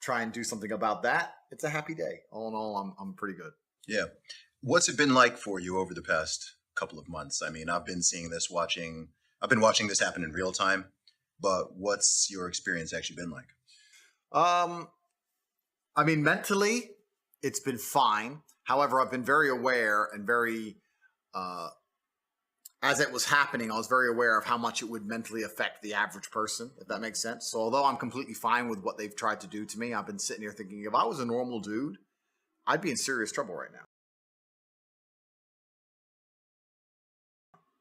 try and do something about that, it's a happy day. All in all, I'm pretty good. Yeah. What's it been like for you over the past couple of months? I mean, I've been watching this happen in real time, but what's your experience actually been like? I mean, mentally, it's been fine. However, I've been very aware and very, as it was happening, I was very aware of how much it would mentally affect the average person, if that makes sense. So although I'm completely fine with what they've tried to do to me, I've been sitting here thinking, if I was a normal dude, I'd be in serious trouble right now.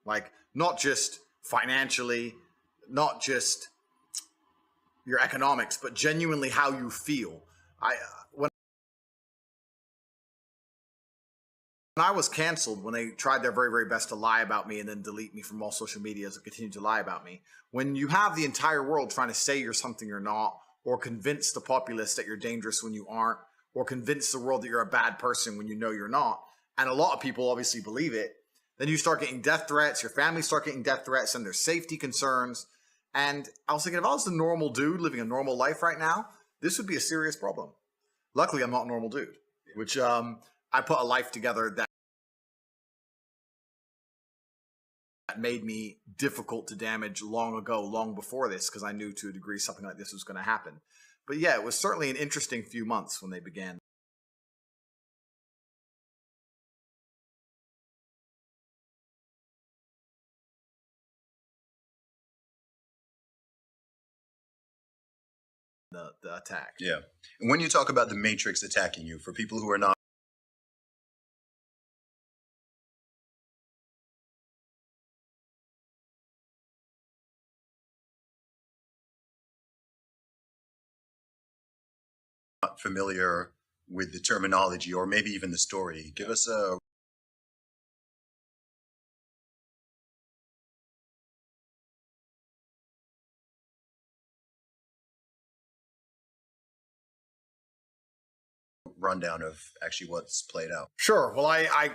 Like, not just financially, not just your economics, but genuinely how you feel. When I was canceled, when they tried their very, very best to lie about me and then delete me from all social media as they continue to lie about me, when you have the entire world trying to say you're something you're not, or convince the populace that you're dangerous when you aren't, or convince the world that you're a bad person when you know you're not, and a lot of people obviously believe it, then you start getting death threats, your family start getting death threats, and there's safety concerns. And I was thinking, if I was a normal dude living a normal life right now, this would be a serious problem. Luckily, I'm not a normal dude, which I put a life together that made me difficult to damage long ago, long before this, because I knew to a degree something like this was going to happen. But yeah, it was certainly an interesting few months when they began. The attack. Yeah. And when you talk about the Matrix attacking you, for people who are not familiar with the terminology or maybe even the story, give us a rundown of actually what's played out. Sure. Well, I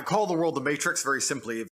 call the world the Matrix very simply.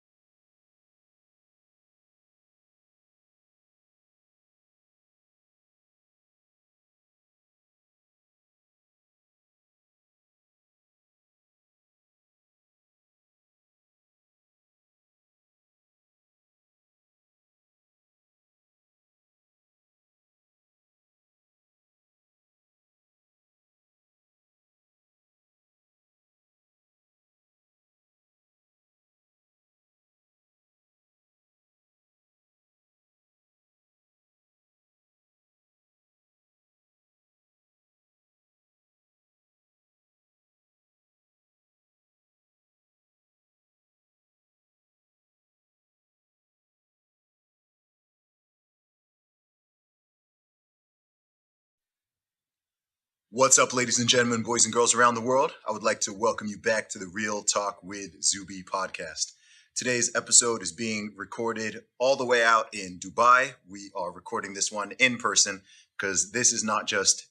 What's up, ladies and gentlemen, boys and girls around the world? I would like to welcome you back to the Real Talk with Zuby podcast. Today's episode is being recorded all the way out in Dubai. We are recording this one in person because this is not just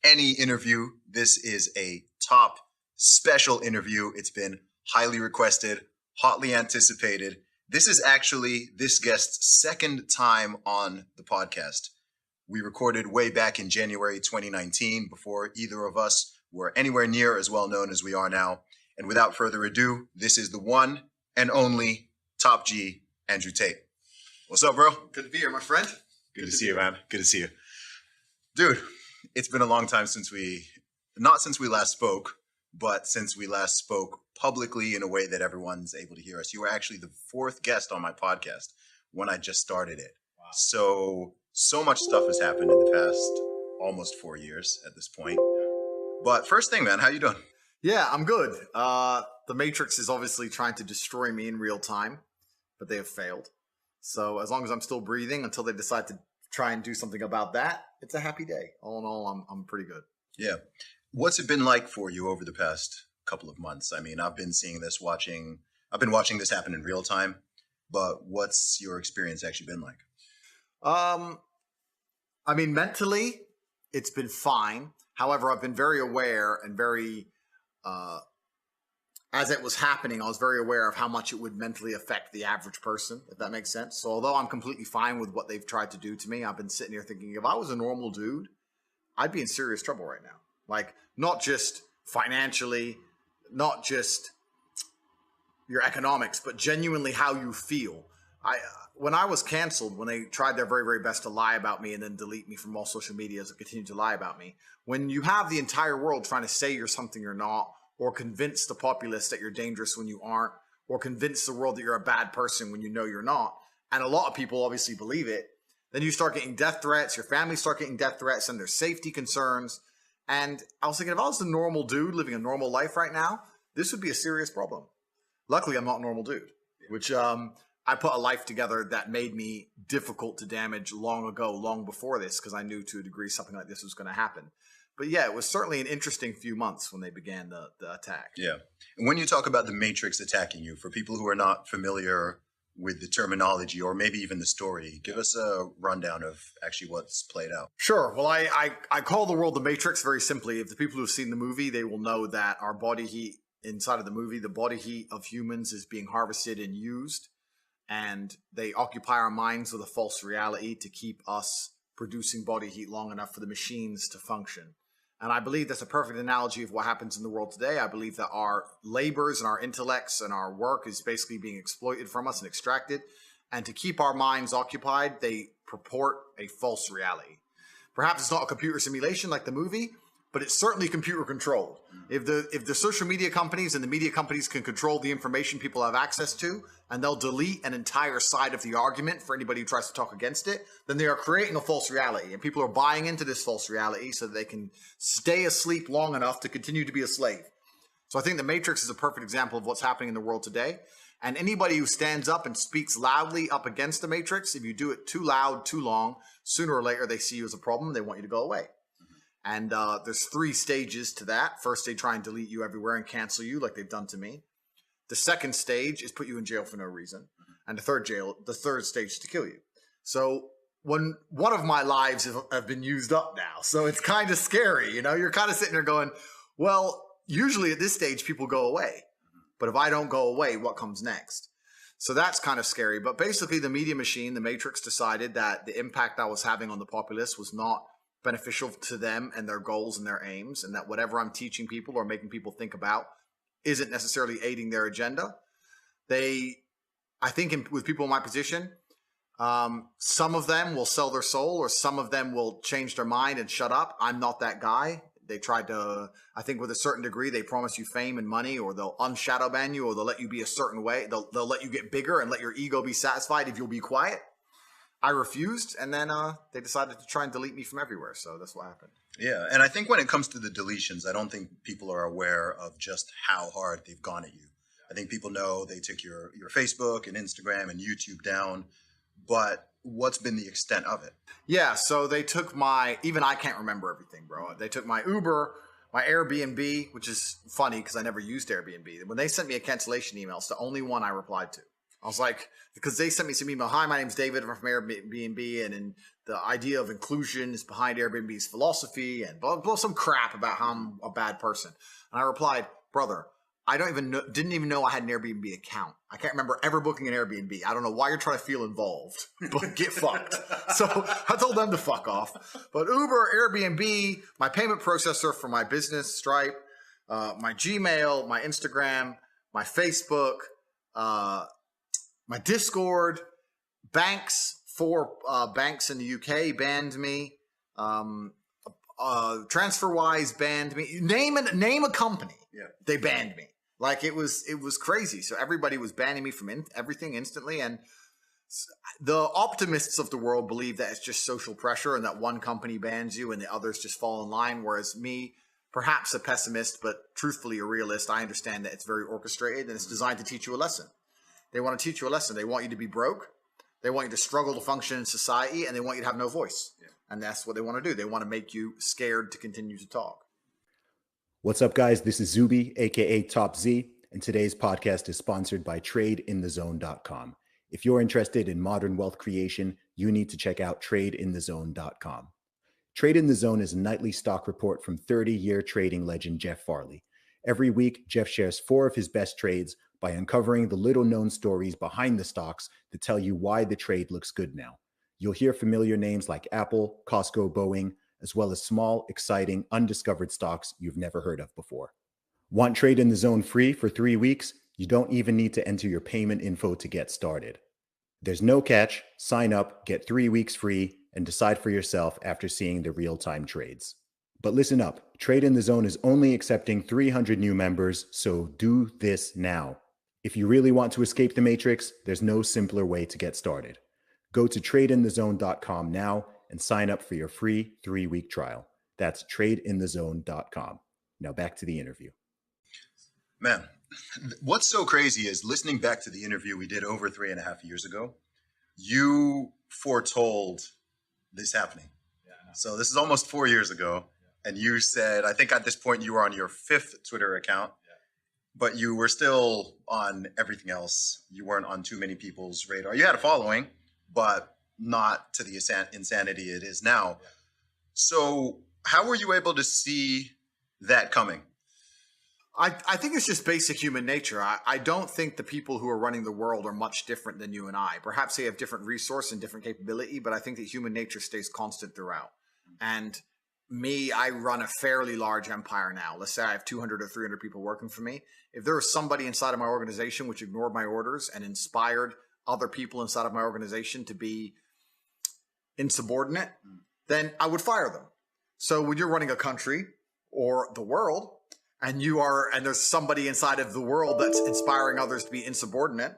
any interview. This is a top special interview. It's been highly requested, hotly anticipated. This is actually this guest's second time on the podcast. We recorded way back in January 2019 before either of us were anywhere near as well known as we are now. And without further ado, this is the one and only Top G, Andrew Tate. What's up, bro? Good to be here, my friend. Good to see you, man. Good to see you. Dude, it's been a long time not since we last spoke, but since we last spoke publicly in a way that everyone's able to hear us. You were actually the fourth guest on my podcast when I just started it. Wow. So much stuff has happened in the past almost 4 years at this point. But first thing, man, how you doing? Yeah, I'm good. The Matrix is obviously trying to destroy me in real time, but they have failed. So as long as I'm still breathing until they decide to try and do something about that, it's a happy day. All in all, I'm pretty good. Yeah. What's it been like for you over the past couple of months? I mean, I've been watching this happen in real time, but what's your experience actually been like? I mean, mentally, it's been fine. However, I've been very aware and as it was happening, I was very aware of how much it would mentally affect the average person, if that makes sense. So although I'm completely fine with what they've tried to do to me, I've been sitting here thinking, if I was a normal dude, I'd be in serious trouble right now. Like, not just financially, not just your economics, but genuinely how you feel. When I was canceled, when they tried their very, very best to lie about me and then delete me from all social media as they continue to lie about me, when you have the entire world trying to say you're something you're not, or convince the populace that you're dangerous when you aren't, or convince the world that you're a bad person when you know you're not, and a lot of people obviously believe it, then you start getting death threats, your family start getting death threats, and there's safety concerns. And I was thinking, if I was a normal dude living a normal life right now, this would be a serious problem. Luckily, I'm not a normal dude, which I put a life together that made me difficult to damage long ago, long before this, because I knew to a degree something like this was going to happen. But yeah, it was certainly an interesting few months when they began the attack. Yeah. And when you talk about the Matrix attacking you, for people who are not familiar with the terminology or maybe even the story, give us a rundown of actually what's played out. Sure. Well, I call the world the Matrix very simply. If the people who've seen the movie, they will know that our body heat inside of the movie, the body heat of humans is being harvested and used. And they occupy our minds with a false reality to keep us producing body heat long enough for the machines to function. And I believe that's a perfect analogy of what happens in the world today. I believe that our labors and our intellects and our work is basically being exploited from us and extracted. And to keep our minds occupied, they purport a false reality. Perhaps it's not a computer simulation like the movie, but it's certainly computer controlled. If the social media companies and the media companies can control the information people have access to, and they'll delete an entire side of the argument for anybody who tries to talk against it, then they are creating a false reality. And people are buying into this false reality so that they can stay asleep long enough to continue to be a slave. So I think the Matrix is a perfect example of what's happening in the world today. And anybody who stands up and speaks loudly up against the Matrix, if you do it too loud, too long, sooner or later they see you as a problem. They want you to go away. And there's 3 stages to that. First, they try and delete you everywhere and cancel you like they've done to me. The second stage is put you in jail for no reason. And the third stage is to kill you. So one of my lives have been used up now. So it's kind of scary. You know, you're kind of sitting there going, well, usually at this stage, people go away. But if I don't go away, what comes next? So that's kind of scary. But basically, the media machine, the Matrix, decided that the impact I was having on the populace was not beneficial to them and their goals and their aims, and that whatever I'm teaching people or making people think about isn't necessarily aiding their agenda. I think with people in my position, some of them will sell their soul, or some of them will change their mind and shut up. I'm not that guy. They tried to, I think with a certain degree, they promise you fame and money, or they'll unshadow ban you, or they'll let you be a certain way. They'll let you get bigger and let your ego be satisfied if you'll be quiet. I refused, and then they decided to try and delete me from everywhere. So that's what happened. Yeah, and I think when it comes to the deletions, I don't think people are aware of just how hard they've gone at you. I think people know they took your Facebook and Instagram and YouTube down, but what's been the extent of it? Yeah, so they took even I can't remember everything, bro. They took my Uber, my Airbnb, which is funny because I never used Airbnb. When they sent me a cancellation email, it's the only one I replied to. I was like, because they sent me some email. Hi, my name's David. I'm from Airbnb, and the idea of inclusion is behind Airbnb's philosophy, and blah, blah, some crap about how I'm a bad person. And I replied, brother, I didn't even know I had an Airbnb account. I can't remember ever booking an Airbnb. I don't know why you're trying to feel involved, but get fucked. So I told them to fuck off. But Uber, Airbnb, my payment processor for my business, Stripe, my Gmail, my Instagram, my Facebook, my Discord, banks, 4 banks in the UK banned me. TransferWise banned me. Name a company. Yeah. They banned me. Like it was crazy. So everybody was banning me from everything instantly. And the optimists of the world believe that it's just social pressure and that one company bans you and the others just fall in line. Whereas me, perhaps a pessimist, but truthfully a realist, I understand that it's very orchestrated and it's designed to teach you a lesson. They want to teach you a lesson. They want you to be broke. They want you to struggle to function in society, and they want you to have no voice. Yeah. And that's what they want to do. They want to make you scared to continue to talk. What's up, guys? This is Zuby, aka Top Z, and today's podcast is sponsored by TradeInTheZone.com. If you're interested in modern wealth creation, you need to check out TradeInTheZone.com. Trade in the Zone is a nightly stock report from 30-year trading legend Jeff Farley. Every week, Jeff shares 4 of his best trades by uncovering the little-known stories behind the stocks that tell you why the trade looks good now. You'll hear familiar names like Apple, Costco, Boeing, as well as small, exciting, undiscovered stocks you've never heard of before. Want Trade in the Zone free for 3 weeks? You don't even need to enter your payment info to get started. There's no catch. Sign up, get 3 weeks free, and decide for yourself after seeing the real-time trades. But listen up, Trade in the Zone is only accepting 300 new members, so do this now. If you really want to escape the matrix, there's no simpler way to get started. Go to tradeinthezone.com now and sign up for your free 3-week trial. That's tradeinthezone.com. Now back to the interview. Man, what's so crazy is listening back to the interview we did over 3.5 years ago, you foretold this happening. Yeah. So this is almost 4 years ago. And you said, I think at this point you were on your 5th Twitter account, but you were still on everything else. You weren't on too many people's radar. You had a following, but not to the insanity it is now. So how were you able to see that coming? I think it's just basic human nature. I don't think the people who are running the world are much different than you and I. Perhaps they have different resource and different capability, but I think that human nature stays constant throughout. And me, I run a fairly large empire now. Let's say I have 200 or 300 people working for me. If there was somebody inside of my organization which ignored my orders and inspired other people inside of my organization to be insubordinate, then I would fire them. So when you're running a country or the world, and there's somebody inside of the world that's inspiring others to be insubordinate,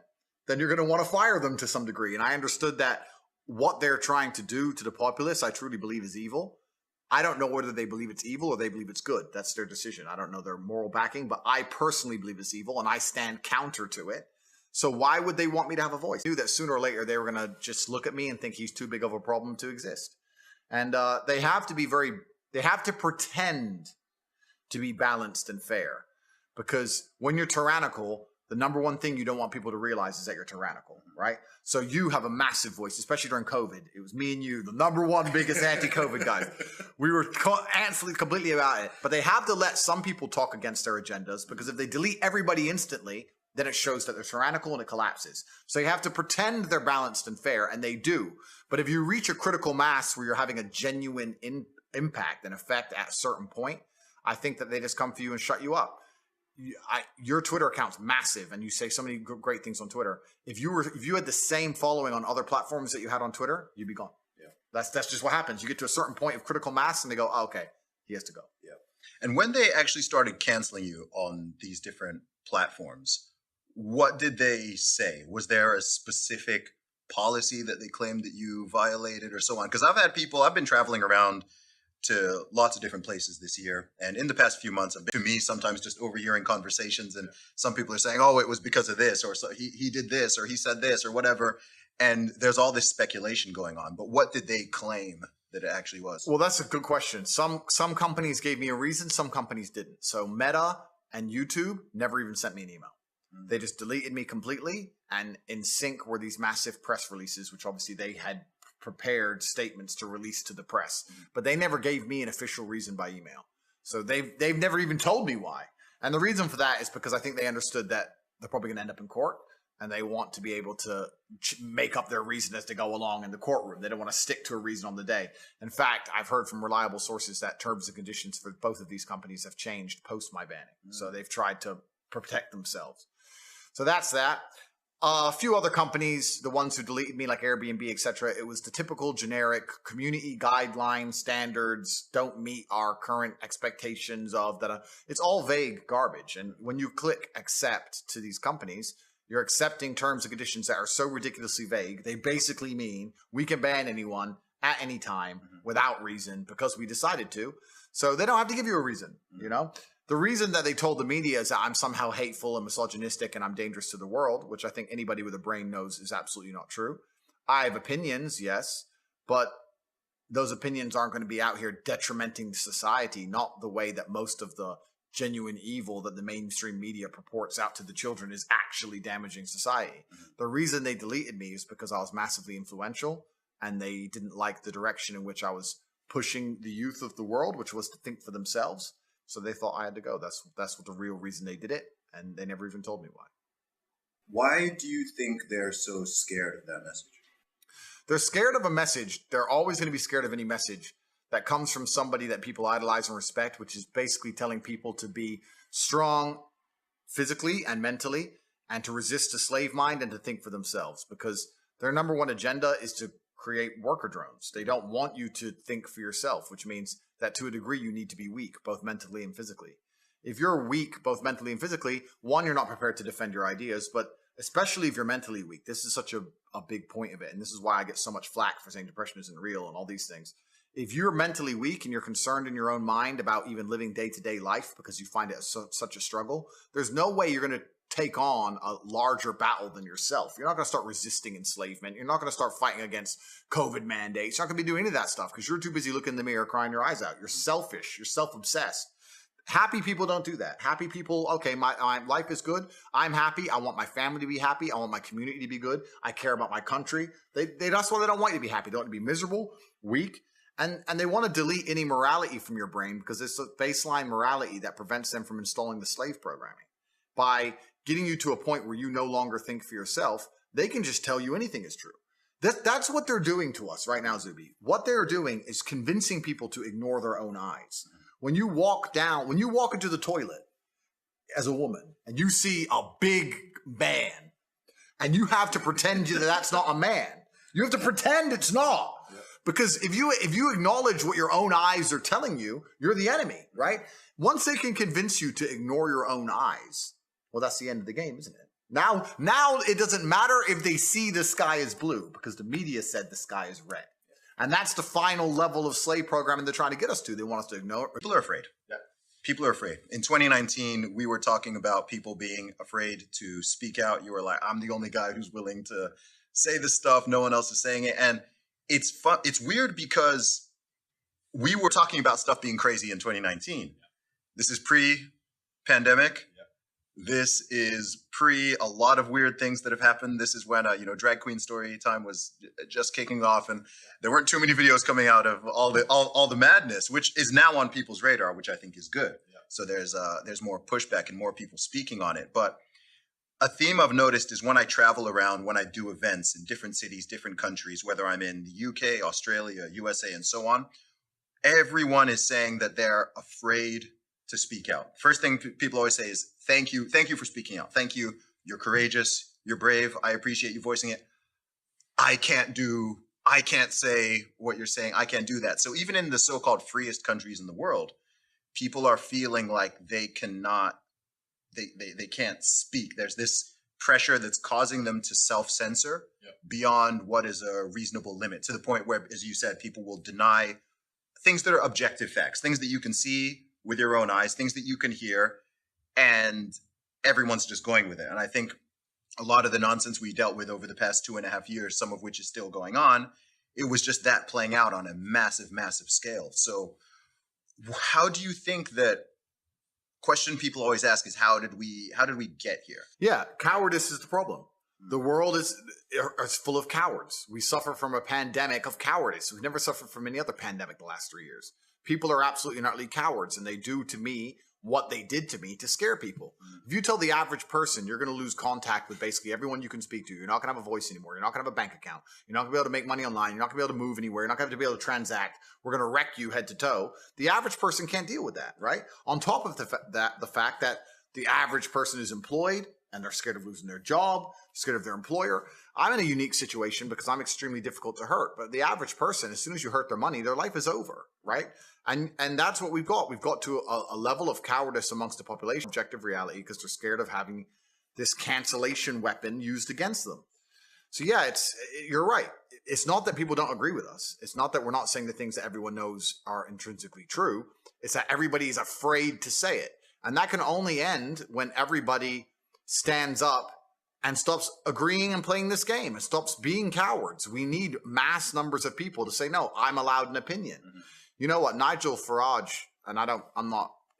then you're going to want to fire them to some degree. And I understood that what they're trying to do to the populace, I truly believe is evil. I don't know whether they believe it's evil or they believe it's good. That's their decision. I don't know their moral backing, but I personally believe it's evil and I stand counter to it. So why would they want me to have a voice? I knew that sooner or later they were going to just look at me and think he's too big of a problem to exist. And they have to pretend to be balanced and fair, because when you're tyrannical, the number one thing you don't want people to realize is that you're tyrannical, right? So you have a massive voice, especially during COVID. It was me and you, the number one biggest anti-COVID guys. We were completely about it, but they have to let some people talk against their agendas, because if they delete everybody instantly, then it shows that they're tyrannical and it collapses. So you have to pretend they're balanced and fair, and they do. But if you reach a critical mass where you're having a genuine impact and effect at a certain point, I think that they just come for you and shut you up. Your Twitter account's massive, and you say so many great things on Twitter. If you had the same following on other platforms that you had on Twitter, you'd be gone. Yeah, that's just what happens. You get to a certain point of critical mass, and they go, oh, "Okay, he has to go." Yeah. And when they actually started canceling you on these different platforms, what did they say? Was there a specific policy that they claimed that you violated, or so on? Because I've been traveling around to lots of different places this year. And in the past few months, I've been, to me, sometimes just overhearing conversations, and some people are saying, oh, it was because of this, or so he did this, or he said this, or whatever. And there's all this speculation going on. But what did they claim that it actually was? Well, that's a good question. Some companies gave me a reason, some companies didn't. So Meta and YouTube never even sent me an email. They just deleted me completely. And in sync were these massive press releases, which obviously they had prepared statements to release to the press, but they never gave me an official reason by email. So they've never even told me why. And the reason for that is because I think they understood that they're probably going to end up in court, and they want to be able to make up their reason as they go along in the courtroom. They don't want to stick to a reason on the day. In fact, I've heard from reliable sources that terms and conditions for both of these companies have changed post my banning. So they've tried to protect themselves. So that's that. A few other companies, the ones who deleted me, like Airbnb, etc., it was the typical generic community guideline standards don't meet our current expectations of that. It's all vague garbage. And when you click accept to these companies, you're accepting terms and conditions that are so ridiculously vague. They basically mean we can ban anyone at any time without reason because we decided to. So they don't have to give you a reason, you know? The reason that they told the media is that I'm somehow hateful and misogynistic and I'm dangerous to the world, which I think anybody with a brain knows is absolutely not true. I have opinions, yes, but those opinions aren't going to be out here detrimenting society, not the way that most of the genuine evil that the mainstream media purports out to the children is actually damaging society. The reason they deleted me is because I was massively influential and they didn't like the direction in which I was pushing the youth of the world, which was to think for themselves. So they thought I had to go. That's what the real reason they did it. And they never even told me why. Why do you think they're so scared of that message? They're scared of a message. They're always going to be scared of any message that comes from somebody that people idolize and respect, which is basically telling people to be strong physically and mentally and to resist a slave mind and to think for themselves, because their number one agenda is to create worker drones. They don't want you to think for yourself, which means that to a degree you need to be weak, both mentally and physically. If you're weak, both mentally and physically, one, you're not prepared to defend your ideas, but especially if you're mentally weak. This is such a big point of it. And this is why I get so much flack for saying depression isn't real and all these things. If you're mentally weak and you're concerned in your own mind about even living day-to-day life because you find it such a struggle, there's no way you're going to take on a larger battle than yourself. You're not going to start resisting enslavement. You're not going to start fighting against COVID mandates. You're not going to be doing any of that stuff because you're too busy looking in the mirror crying your eyes out. You're selfish. You're self-obsessed. Happy people don't do that. Happy people, okay, my life is good. I'm happy. I want my family to be happy. I want my community to be good. I care about my country. That's why they don't want you to be happy. They want you to be miserable, weak, and they want to delete any morality from your brain because it's a baseline morality that prevents them from installing the slave programming. By getting you to a point where you no longer think for yourself, they can just tell you anything is true. That's what they're doing to us right now, Zuby. What they're doing is convincing people to ignore their own eyes. When you walk into the toilet as a woman and you see a big man and you have to pretend that that's not a man, you have to pretend it's not. Because if you acknowledge what your own eyes are telling you, you're the enemy, right? Once they can convince you to ignore your own eyes, well, that's the end of the game, isn't it? Now it doesn't matter if they see the sky is blue because the media said the sky is red. And that's the final level of slave programming they're trying to get us to. They want us to ignore. People are afraid. Yeah. People are afraid. In 2019, we were talking about people being afraid to speak out. You were like, I'm the only guy who's willing to say this stuff. No one else is saying it. And it's fun. It's weird because we were talking about stuff being crazy in 2019. Yeah. This is pre-pandemic. This is pre a lot of weird things that have happened. This is when, drag queen story time was just kicking off and there weren't too many videos coming out of all the madness, which is now on people's radar, which I think is good. Yeah. So there's more pushback and more people speaking on it. But a theme I've noticed is when I travel around, when I do events in different cities, different countries, whether I'm in the UK, Australia, USA, and so on, everyone is saying that they're afraid to speak out. First thing people always say is, thank you for speaking out. Thank you. You're courageous. You're brave. I appreciate you voicing it. I can't say what you're saying. I can't do that. So even in the so-called freest countries in the world, people are feeling like they can't speak. There's this pressure that's causing them to self-censor beyond what is a reasonable limit, to the point where, as you said, people will deny things that are objective facts, things that you can see with your own eyes, things that you can hear, and everyone's just going with it. And I think a lot of the nonsense we dealt with over the past 2.5 years, some of which is still going on, it was just that playing out on a massive, massive scale. So how do you think that question people always ask is, how did we get here? Yeah, cowardice is the problem. The world is full of cowards. We suffer from a pandemic of cowardice. We've never suffered from any other pandemic the last 3 years. People are absolutely and utterly cowards, and they do to me what they did to me to scare people. If you tell the average person you're going to lose contact with basically everyone you can speak to, you're not going to have a voice anymore, you're not going to have a bank account, you're not going to be able to make money online, you're not going to be able to move anywhere, you're not going to be able to transact, we're going to wreck you head to toe, the average person can't deal with that, right? On top of the fact that the average person is employed and they're scared of losing their job, scared of their employer. I'm in a unique situation because I'm extremely difficult to hurt. But the average person, as soon as you hurt their money, their life is over, right? And that's what we've got. We've got to a level of cowardice amongst the population, objective reality, because they're scared of having this cancellation weapon used against them. So yeah, you're right. It's not that people don't agree with us. It's not that we're not saying the things that everyone knows are intrinsically true. It's that everybody is afraid to say it. And that can only end when everybody stands up and stops agreeing and playing this game and stops being cowards. We need mass numbers of people to say, no, I'm allowed an opinion. Mm-hmm. You know what? Nigel Farage, and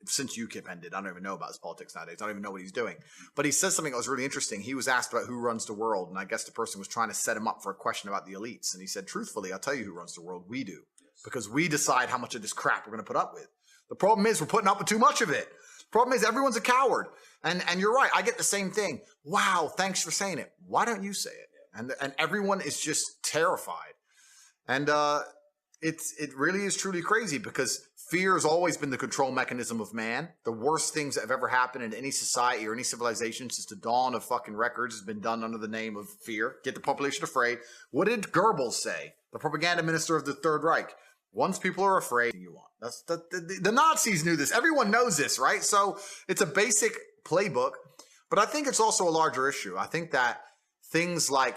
since UKIP ended, I don't even know about his politics nowadays. I don't even know what he's doing. But he says something that was really interesting. He was asked about who runs the world. And I guess the person was trying to set him up for a question about the elites. And he said, truthfully, I'll tell you who runs the world. We do. Yes. because we decide how much of this crap we're going to put up with. The problem is we're putting up with too much of it. The problem is everyone's a coward. And you're right. I get the same thing. Wow, thanks for saying it. Why don't you say it? And everyone is just terrified. And it really is truly crazy, because fear has always been the control mechanism of man. The worst things that have ever happened in any society or any civilization since the dawn of fucking records has been done under the name of fear. Get the population afraid. What did Goebbels say? The propaganda minister of the Third Reich. Once people are afraid, you want. That's the Nazis knew this. Everyone knows this, right? So it's a basic playbook, but I think it's also a larger issue. I think that things like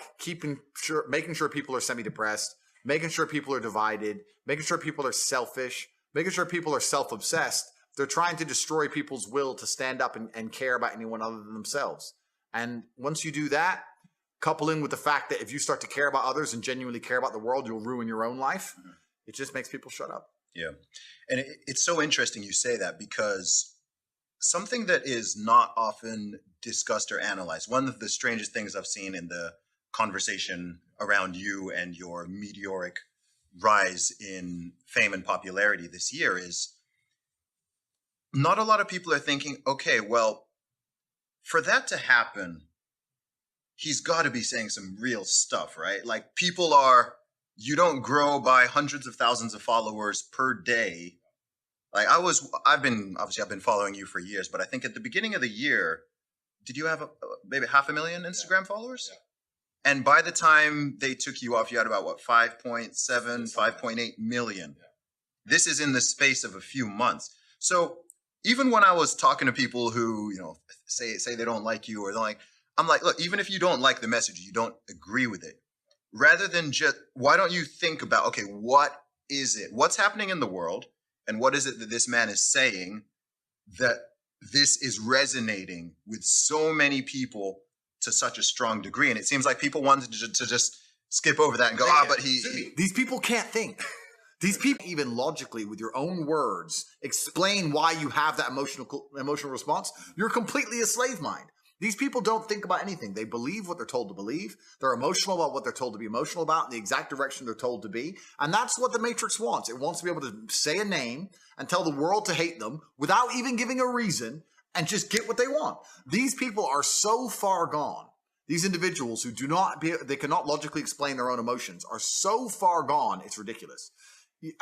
making sure people are semi-depressed, making sure people are divided, making sure people are selfish, making sure people are self-obsessed, they're trying to destroy people's will to stand up and care about anyone other than themselves. And once you do that, couple in with the fact that if you start to care about others and genuinely care about the world, you'll ruin your own life. It just makes people shut up. Yeah. And it's so interesting you say that, because something that is not often discussed or analyzed, one of the strangest things I've seen in the conversation around you and your meteoric rise in fame and popularity this year, is not a lot of people are thinking, okay, well, for that to happen, he's got to be saying some real stuff, right? Like, you don't grow by hundreds of thousands of followers per day. Like I've been following you for years, but I think at the beginning of the year, did you have maybe 500,000 Instagram followers? Yeah. And by the time they took you off, you had about 5.7, 5.8 million. Yeah. This is in the space of a few months. So even when I was talking to people who, say they don't like you or don't like, I'm like, look, even if you don't like the message, you don't agree with it, rather than just, why don't you think about, okay, what is it? What's happening in the world? And what is it that this man is saying that this is resonating with so many people to such a strong degree? And it seems like people wanted to just skip over that and go, but these people can't think. These people, even logically, with your own words, explain why you have that emotional response. You're completely a slave mind. These people don't think about anything. They believe what they're told to believe. They're emotional about what they're told to be emotional about in the exact direction they're told to be. And that's what the Matrix wants. It wants to be able to say a name and tell the world to hate them without even giving a reason and just get what they want. These people are so far gone. These individuals who they cannot logically explain their own emotions are so far gone, it's ridiculous.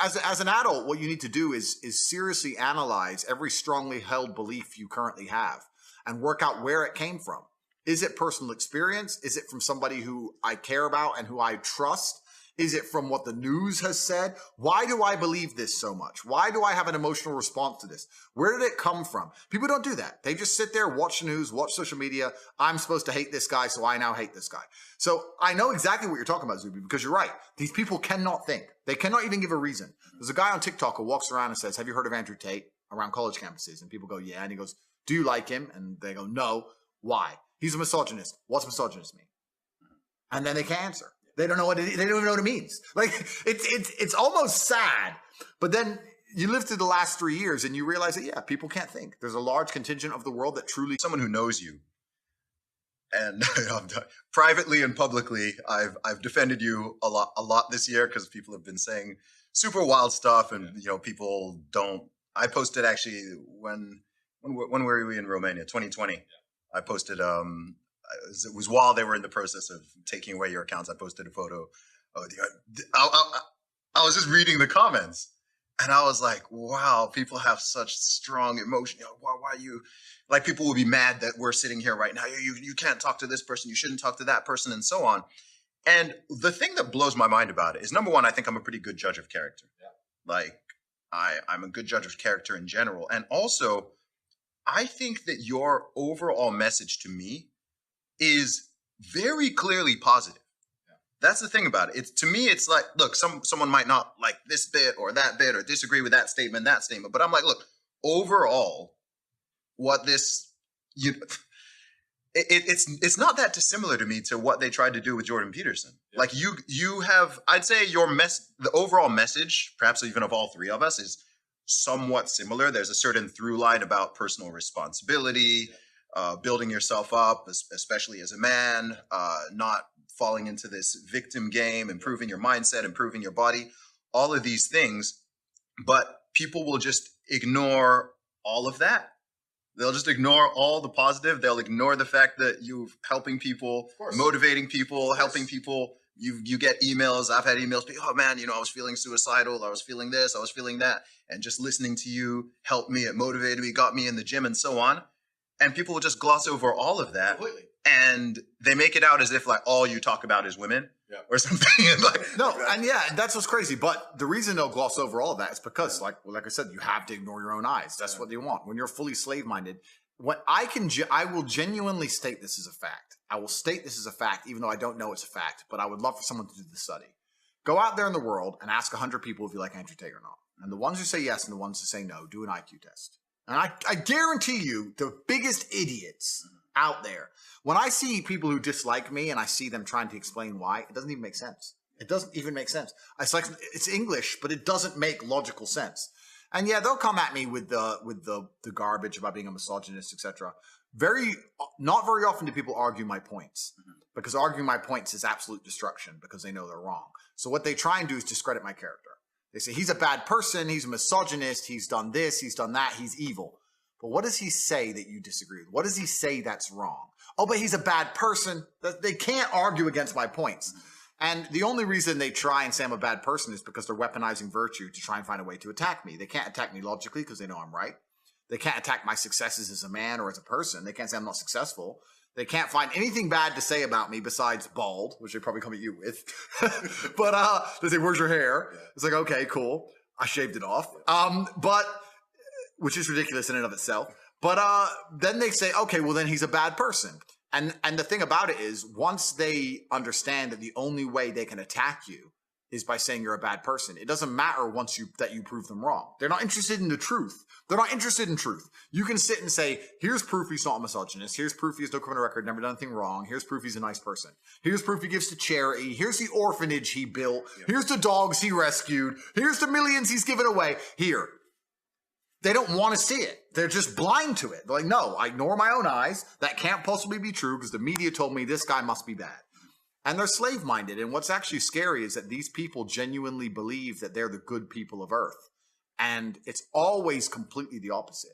As an adult, what you need to do is seriously analyze every strongly held belief you currently have and work out where it came from. Is it personal experience? Is it from somebody who I care about and who I trust? Is it from what the news has said? Why do I believe this so much? Why do I have an emotional response to this? Where did it come from? People don't do that. They just sit there, watch the news, watch social media. I'm supposed to hate this guy, so I now hate this guy. So I know exactly what you're talking about, Zuby, because you're right. These people cannot think. They cannot even give a reason. There's a guy on TikTok who walks around and says, have you heard of Andrew Tate around college campuses? And people go, yeah. And he goes, do you like him? And they go, no. Why? He's a misogynist. What's misogynist mean? And then they can't answer. They don't know what they don't even know what it means. Like it's almost sad. But then you live through the last 3 years and you realize that, yeah, people can't think. There's a large contingent of the world that truly. Someone who knows you, and privately and publicly, I've defended you a lot this year because people have been saying super wild stuff, and people don't. I posted actually when were we in Romania? 2020. Yeah. I posted it was while they were in the process of taking away your accounts. I posted a photo. I was just reading the comments, and I was like, wow, people have such strong emotion. Why you, like, people will be mad that we're sitting here right now. You can't talk to this person. You shouldn't talk to that person, and so on. And the thing that blows my mind about it is, number one, I think I'm a pretty good judge of character. Yeah. Like, I'm a good judge of character in general. And also, I think that your overall message to me is very clearly positive. Yeah. That's the thing about it. To me, it's like, look, someone might not like this bit or that bit or disagree with that statement, but I'm like, look, overall, what this, it's not that dissimilar to me to what they tried to do with Jordan Peterson. Yeah. Like you have, I'd say the overall message, perhaps even of all three of us, is somewhat similar. There's a certain through line about personal responsibility, building yourself up, especially as a man, not falling into this victim game, improving your mindset, improving your body. all of these things, but people will just ignore all of that. They'll just ignore all the positive. They'll ignore the fact that you're helping people, motivating people, helping people. You get emails. I've had emails. Oh man, I was feeling suicidal. I was feeling this. I was feeling that. And just listening to you helped me. It motivated me, got me in the gym and so on. And people will just gloss over all of that. Completely. And they make it out as if like all you talk about is women or something. That's what's crazy. But the reason they'll gloss over all of that is because, like I said, you have to ignore your own eyes. That's what they want. When you're fully slave-minded, I will genuinely state this as a fact. I will state this as a fact, even though I don't know it's a fact. But I would love for someone to do the study. Go out there in the world and ask 100 people if you like Andrew Tate or not. And the ones who say yes and the ones who say no, do an IQ test. And I guarantee you, the biggest idiots out there, when I see people who dislike me and I see them trying to explain why, it doesn't even make sense. It doesn't even make sense. It's like, it's English, but it doesn't make logical sense. And yeah, they'll come at me with the garbage about being a misogynist, etc. Not very often do people argue my points, because arguing my points is absolute destruction because they know they're wrong. So what they try and do is discredit my character. They say he's a bad person, he's a misogynist, he's done this, he's done that, he's evil. But what does he say that you disagree with? What does he say that's wrong? Oh, but he's a bad person. They can't argue against my points. And the only reason they try and say I'm a bad person is because they're weaponizing virtue to try and find a way to attack me. They can't attack me logically because they know I'm right. They can't attack my successes as a man or as a person. They can't say I'm not successful. They can't find anything bad to say about me besides bald, which they probably come at you with. But they say, where's your hair? It's like, okay, cool. I shaved it off. Which is ridiculous in and of itself. But then they say, okay, well, then he's a bad person. And the thing about it is, once they understand that the only way they can attack you is by saying you're a bad person, it doesn't matter that you prove them wrong. They're not interested in the truth. They're not interested in truth. You can sit and say, here's proof he's not a misogynist. Here's proof he has no criminal record, never done anything wrong. Here's proof he's a nice person. Here's proof he gives to charity. Here's the orphanage he built. Here's the dogs he rescued. Here's the millions he's given away. Here. They don't want to see it. They're just blind to it. They're like, no, I ignore my own eyes. That can't possibly be true because the media told me this guy must be bad. And they're slave-minded. And what's actually scary is that these people genuinely believe that they're the good people of Earth. And it's always completely the opposite.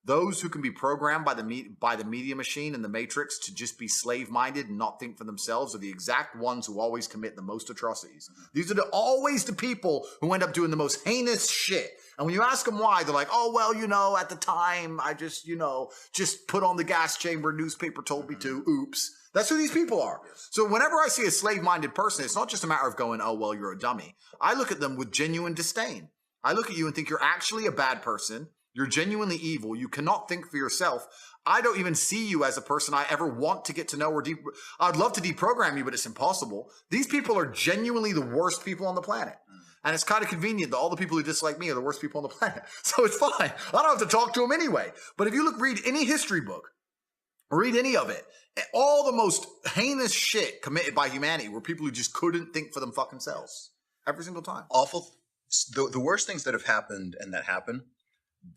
Those who can be programmed by the media machine and the matrix to just be slave-minded and not think for themselves are the exact ones who always commit the most atrocities. These are always the people who end up doing the most heinous shit. And when you ask them why, they're like, oh, well, at the time, I just, just put on the gas chamber, newspaper told me to, oops. That's who these people are. So whenever I see a slave-minded person, it's not just a matter of going, oh, well, you're a dummy. I look at them with genuine disdain. I look at you and think you're actually a bad person. You're genuinely evil. You cannot think for yourself. I don't even see you as a person I ever want to get to know or I'd love to deprogram you, but it's impossible. These people are genuinely the worst people on the planet. And it's kind of convenient that all the people who dislike me are the worst people on the planet. So it's fine. I don't have to talk to them anyway. But if you read any history book, read any of it, all the most heinous shit committed by humanity were people who just couldn't think for them fucking selves. Every single time. Awful. The worst things that have happened and that happen,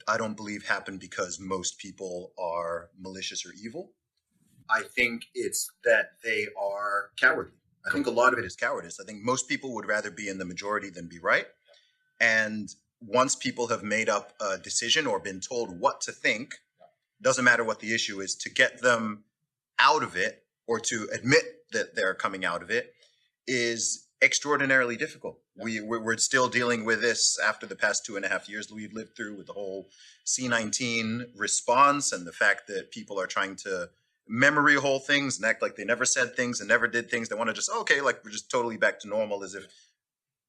I don't believe happen because most people are malicious or evil. I think it's that they are cowardly. I think a lot of it is cowardice. I think most people would rather be in the majority than be right. And once people have made up a decision or been told what to think, doesn't matter what the issue is, to get them out of it or to admit that they're coming out of it is extraordinarily difficult. We're still dealing with this after the past 2.5 years that we've lived through with the whole C-19 response and the fact that people are trying to memory hole things and act like they never said things and never did things. They want to just, okay, like we're just totally back to normal as if,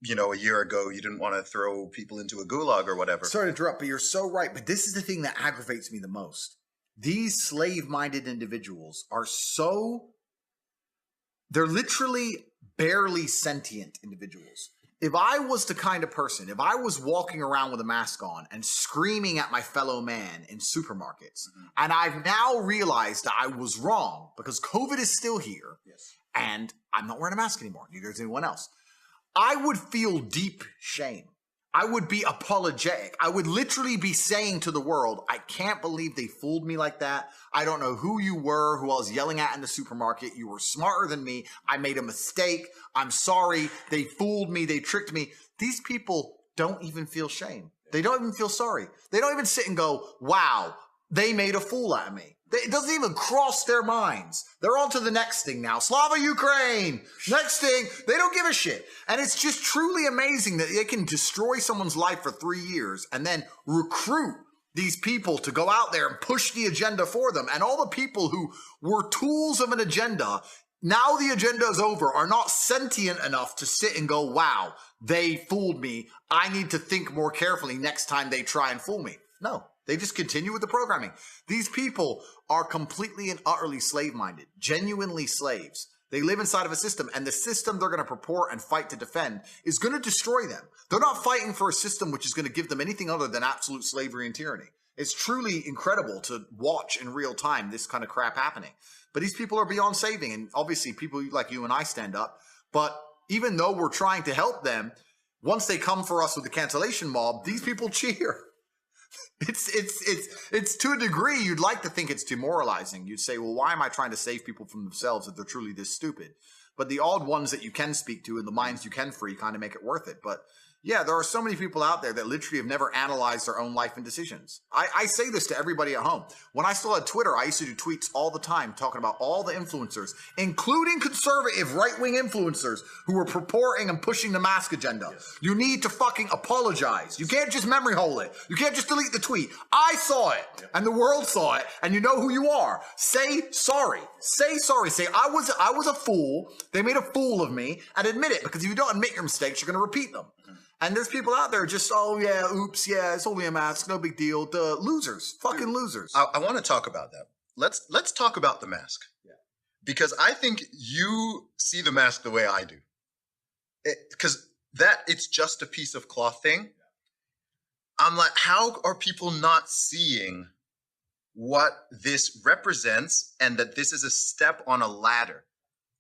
a year ago you didn't want to throw people into a gulag or whatever. Sorry to interrupt, but you're so right. But this is the thing that aggravates me the most. These slave-minded individuals are they're literally barely sentient individuals. If I was the kind of person, if I was walking around with a mask on and screaming at my fellow man in supermarkets, and I've now realized that I was wrong because COVID is still here, and I'm not wearing a mask anymore, neither is anyone else, I would feel deep shame. I would be apologetic. I would literally be saying to the world, I can't believe they fooled me like that. I don't know who you were, who I was yelling at in the supermarket. You were smarter than me. I made a mistake. I'm sorry. They fooled me. They tricked me. these people don't even feel shame. They don't even feel sorry. They don't even sit and go, wow, they made a fool out of me. It doesn't even cross their minds. They're on to the next thing now. Slava Ukraine. Next thing. They don't give a shit. And it's just truly amazing that they can destroy someone's life for 3 years and then recruit these people to go out there and push the agenda for them. And all the people who were tools of an agenda, now the agenda is over, are not sentient enough to sit and go, wow, they fooled me. I need to think more carefully next time they try and fool me. No. They just continue with the programming. These people are completely and utterly slave-minded, genuinely slaves. They live inside of a system, and the system they're going to purport and fight to defend is going to destroy them. They're not fighting for a system which is going to give them anything other than absolute slavery and tyranny. It's truly incredible to watch in real time this kind of crap happening. But these people are beyond saving, and obviously people like you and I stand up. But even though we're trying to help them, once they come for us with the cancellation mob, these people cheer. It's to a degree you'd like to think it's demoralizing. You'd say, well, why am I trying to save people from themselves if they're truly this stupid? But the odd ones that you can speak to and the minds you can free kind of make it worth it. But yeah, there are so many people out there that literally have never analyzed their own life and decisions. I say this to everybody at home. When I still had Twitter, I used to do tweets all the time talking about all the influencers, including conservative right-wing influencers who were purporting and pushing the mask agenda. Yes. You need to fucking apologize. You can't just memory hole it. You can't just delete the tweet. I saw it, and the world saw it, and you know who you are. Say sorry. Say sorry. Say, I was a fool. They made a fool of me, and admit it, because if you don't admit your mistakes, you're going to repeat them. And there's people out there just, oh yeah, oops, yeah, it's only a mask, no big deal. The losers, fucking losers. I want to talk about that. Let's talk about the mask. Yeah. Because I think you see the mask the way I do. Because it's just a piece of cloth thing. Yeah. I'm like, how are people not seeing what this represents and that this is a step on a ladder,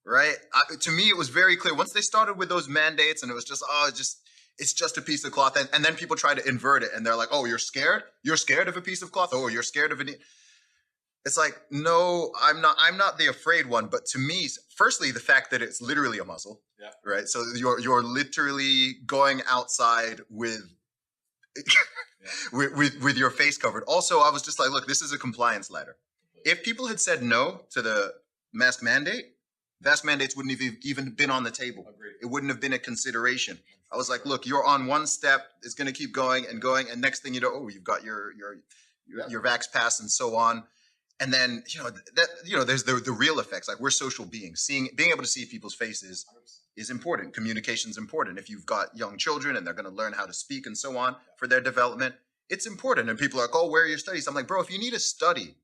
right? To me, it was very clear. Once they started with those mandates and it was just, it's just a piece of cloth. And then people try to invert it and they're like, oh, you're scared? You're scared of a piece of cloth? Oh, you're scared of it? It's like, no, I'm not the afraid one. But to me, firstly, the fact that it's literally a muzzle, yeah. Right? So you're literally going outside with, with your face covered. Also, I was just like, look, this is a compliance ladder. If people had said no to the mask mandate, mask mandates wouldn't have even been on the table. Agreed. It wouldn't have been a consideration. I was like, look, you're on one step. It's going to keep going. And next thing you know, oh, you've got your vax pass and so on. And then, there's the real effects. Like, we're social beings. Being able to see people's faces is important. Communication's important. If you've got young children and they're going to learn how to speak and so on for their development, it's important. And people are like, oh, where are your studies? I'm like, bro, if you need a study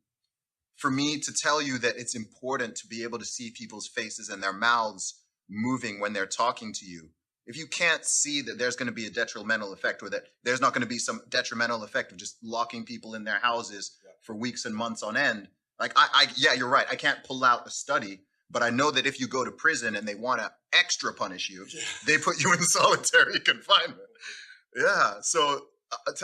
for me to tell you that it's important to be able to see people's faces and their mouths moving when they're talking to you, if you can't see that there's going to be a detrimental effect, or that there's not going to be some detrimental effect of just locking people in their houses for weeks and months on end, like, yeah, you're right. I can't pull out a study, but I know that if you go to prison and they want to extra punish you, they put you in solitary confinement. Yeah. So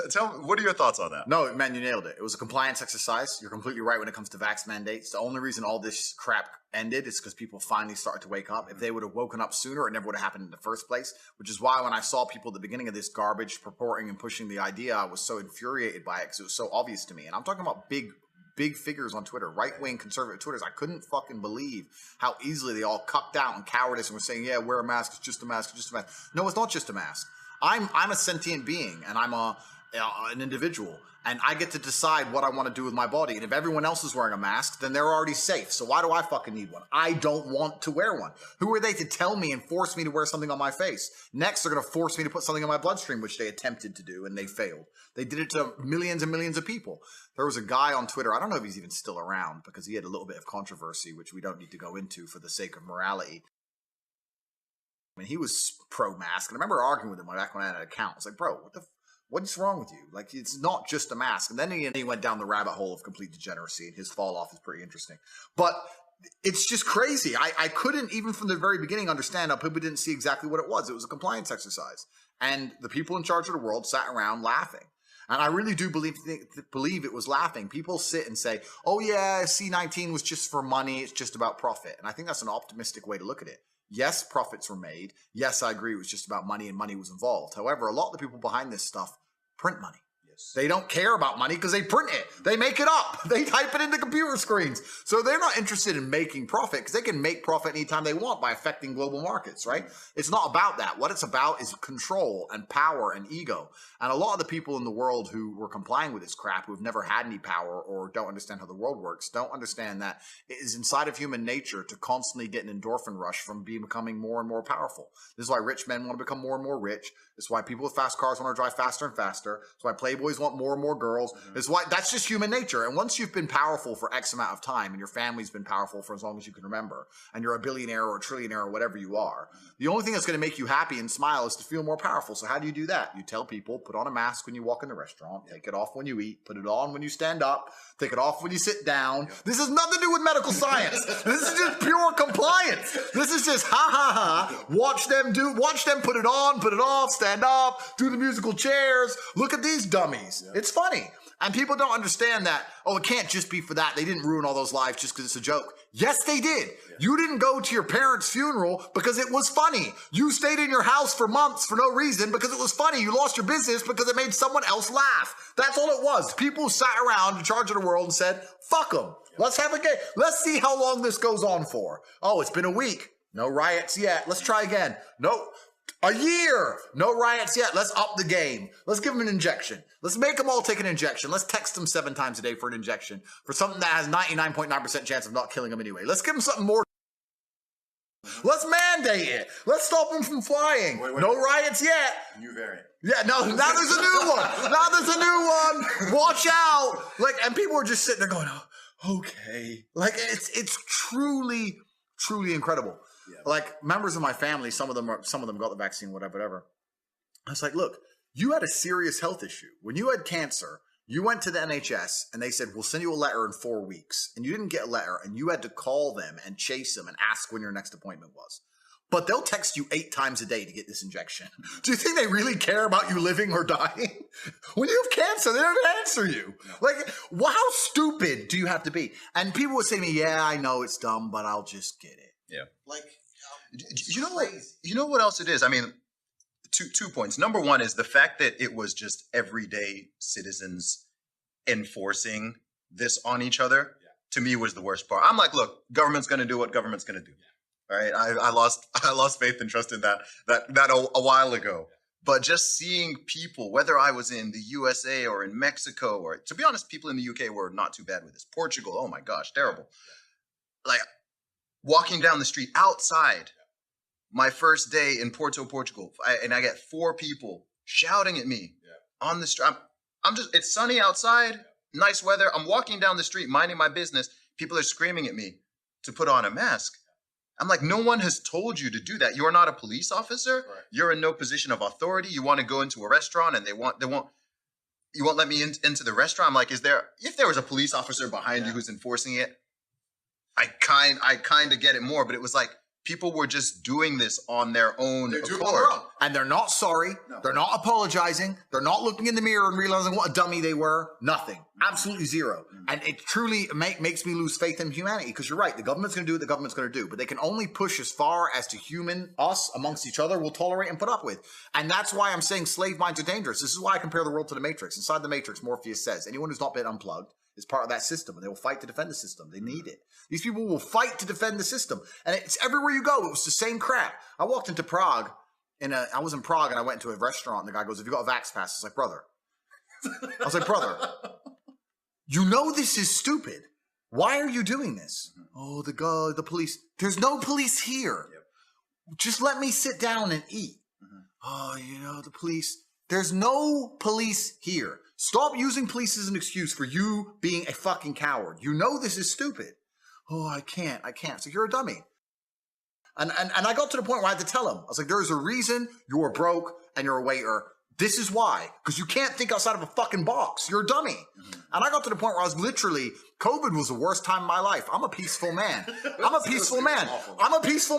tell me, what are your thoughts on that? No, man, you nailed it. It was a compliance exercise. You're completely right when it comes to vax mandates. The only reason all this crap ended is because people finally started to wake up. If they would have woken up sooner, it never would have happened in the first place, which is why when I saw people at the beginning of this garbage purporting and pushing the idea, I was so infuriated by it because it was so obvious to me. And I'm talking about big figures on Twitter, right-wing conservative Twitters. I couldn't fucking believe how easily they all cucked out in cowardice and were saying, yeah, wear a mask, it's just a mask, it's just a mask. No, it's not just a mask. I'm a sentient being, and I'm an individual, and I get to decide what I want to do with my body. And if everyone else is wearing a mask, then they're already safe. So why do I fucking need one? I don't want to wear one. Who are they to tell me and force me to wear something on my face? Next, they're going to force me to put something in my bloodstream, which they attempted to do, and they failed. They did it to millions and millions of people. There was a guy on Twitter, I don't know if he's even still around, because he had a little bit of controversy, which we don't need to go into for the sake of morality. I mean, he was pro-mask, and I remember arguing with him back when I had an account. I was like, bro, what's wrong with you? Like, it's not just a mask. And then he went down the rabbit hole of complete degeneracy, and his fall off is pretty interesting. But it's just crazy. I couldn't, even from the very beginning, understand how people didn't see exactly what it was. It was a compliance exercise. And the people in charge of the world sat around laughing. And I really do believe it was laughing. People sit and say, oh yeah, C-19 was just for money. It's just about profit. And I think that's an optimistic way to look at it. Yes, profits were made. Yes, I agree it was just about money and money was involved. However, a lot of the people behind this stuff print money. They don't care about money because they print it. They make it up. They type it into computer screens. So they're not interested in making profit because they can make profit anytime they want by affecting global markets, right? It's not about that. What it's about is control and power and ego. And a lot of the people in the world who were complying with this crap, who have never had any power or don't understand how the world works, don't understand that it is inside of human nature to constantly get an endorphin rush from becoming more and more powerful. This is why rich men want to become more and more rich. This is why people with fast cars want to drive faster and faster. It's why playboys want more and more girls. It's why that's just human nature. And once you've been powerful for X amount of time and your family's been powerful for as long as you can remember, and you're a billionaire or a trillionaire or whatever you are, the only thing that's going to make you happy and smile is to feel more powerful. So how do you do that? You tell people, put on a mask when you walk in the restaurant, take it off when you eat, put it on when you stand up, take it off when you sit down. This has nothing to do with medical science. This is just pure compliance. This is just ha ha ha. Watch them put it on, put it off, stand up, do the musical chairs. Look at these dummies. It's funny. And people don't understand that, oh, it can't just be for that. They didn't ruin all those lives just because it's a joke. Yes, they did. You didn't go to your parents' funeral because it was funny. You stayed in your house for months for no reason because it was funny. You lost your business because it made someone else laugh. That's all it was. People sat around in charge of the world and said, fuck them. Let's have a game. Let's see how long this goes on for. Oh, it's been a week. No riots yet. Let's try again. No. A year. No riots yet. Let's up the game. Let's give them an injection. Let's make them all take an injection. Let's text them 7 times a day for an injection for something that has 99.9% chance of not killing them anyway. Let's give them something more. Let's mandate it. Let's stop them from flying. No riots yet. New variant. Yeah, no, now there's a new one. Now there's a new one. Watch out. And people are just sitting there going, oh, okay. It's truly, truly incredible. Yeah. Members of my family, some of them got the vaccine, whatever. I was like, look, you had a serious health issue. When you had cancer, you went to the NHS and they said, we'll send you a letter in 4 weeks. And you didn't get a letter and you had to call them and chase them and ask when your next appointment was. But they'll text you 8 times a day to get this injection. Do you think they really care about you living or dying? When you have cancer, they don't answer you. How stupid do you have to be? And people would say to me, yeah, I know it's dumb, but I'll just get it. Yeah. You know what else it is? I mean, two points. Number one is the fact that it was just everyday citizens enforcing this on each other. Yeah. To me, was the worst part. I'm like, look, government's going to do what government's going to do. Yeah. All right. I lost faith and trust in that a while ago. Yeah. But just seeing people, whether I was in the USA or in Mexico, or to be honest, people in the UK were not too bad with this. Portugal, oh my gosh, terrible. Yeah. Walking down the street outside, my first day in Porto, Portugal, and I get 4 people shouting at me on the street. It's sunny outside, nice weather. I'm walking down the street, minding my business. People are screaming at me to put on a mask. I'm like, no one has told you to do that. You are not a police officer. Right. You're in no position of authority. You want to go into a restaurant and you won't let me into the restaurant. I'm like, if there was a police officer behind you who's enforcing it, I kind of get it more, but it was like people were just doing this on their own accord. And they're not sorry. No. They're not apologizing. They're not looking in the mirror and realizing what a dummy they were. Nothing. Absolutely zero. And it truly makes me lose faith in humanity because you're right. The government's going to do what the government's going to do, but they can only push as far as to us amongst each other will tolerate and put up with. And that's why I'm saying slave minds are dangerous. This is why I compare the world to the Matrix. Inside the Matrix, Morpheus says, anyone who's not been unplugged is part of that system, and they will fight to defend the system. They need it. These people will fight to defend the system, and it's everywhere you go. It was the same crap. I walked into Prague, I was in Prague, and I went into a restaurant, and the guy goes, "Have you got a Vax pass?" I was like, "Brother," you know this is stupid. Why are you doing this? Oh, the police. There's no police here. Yep. Just let me sit down and eat. Oh, the police. There's no police here. Stop using police as an excuse for you being a fucking coward. You know this is stupid. Oh, I can't. So you're a dummy. And I got to the point where I had to tell him. I was like, there's a reason you're broke and you're a waiter. This is why. Because you can't think outside of a fucking box. You're a dummy. And I got to the point where I was literally, COVID was the worst time of my life. I'm a peaceful man. I'm a peaceful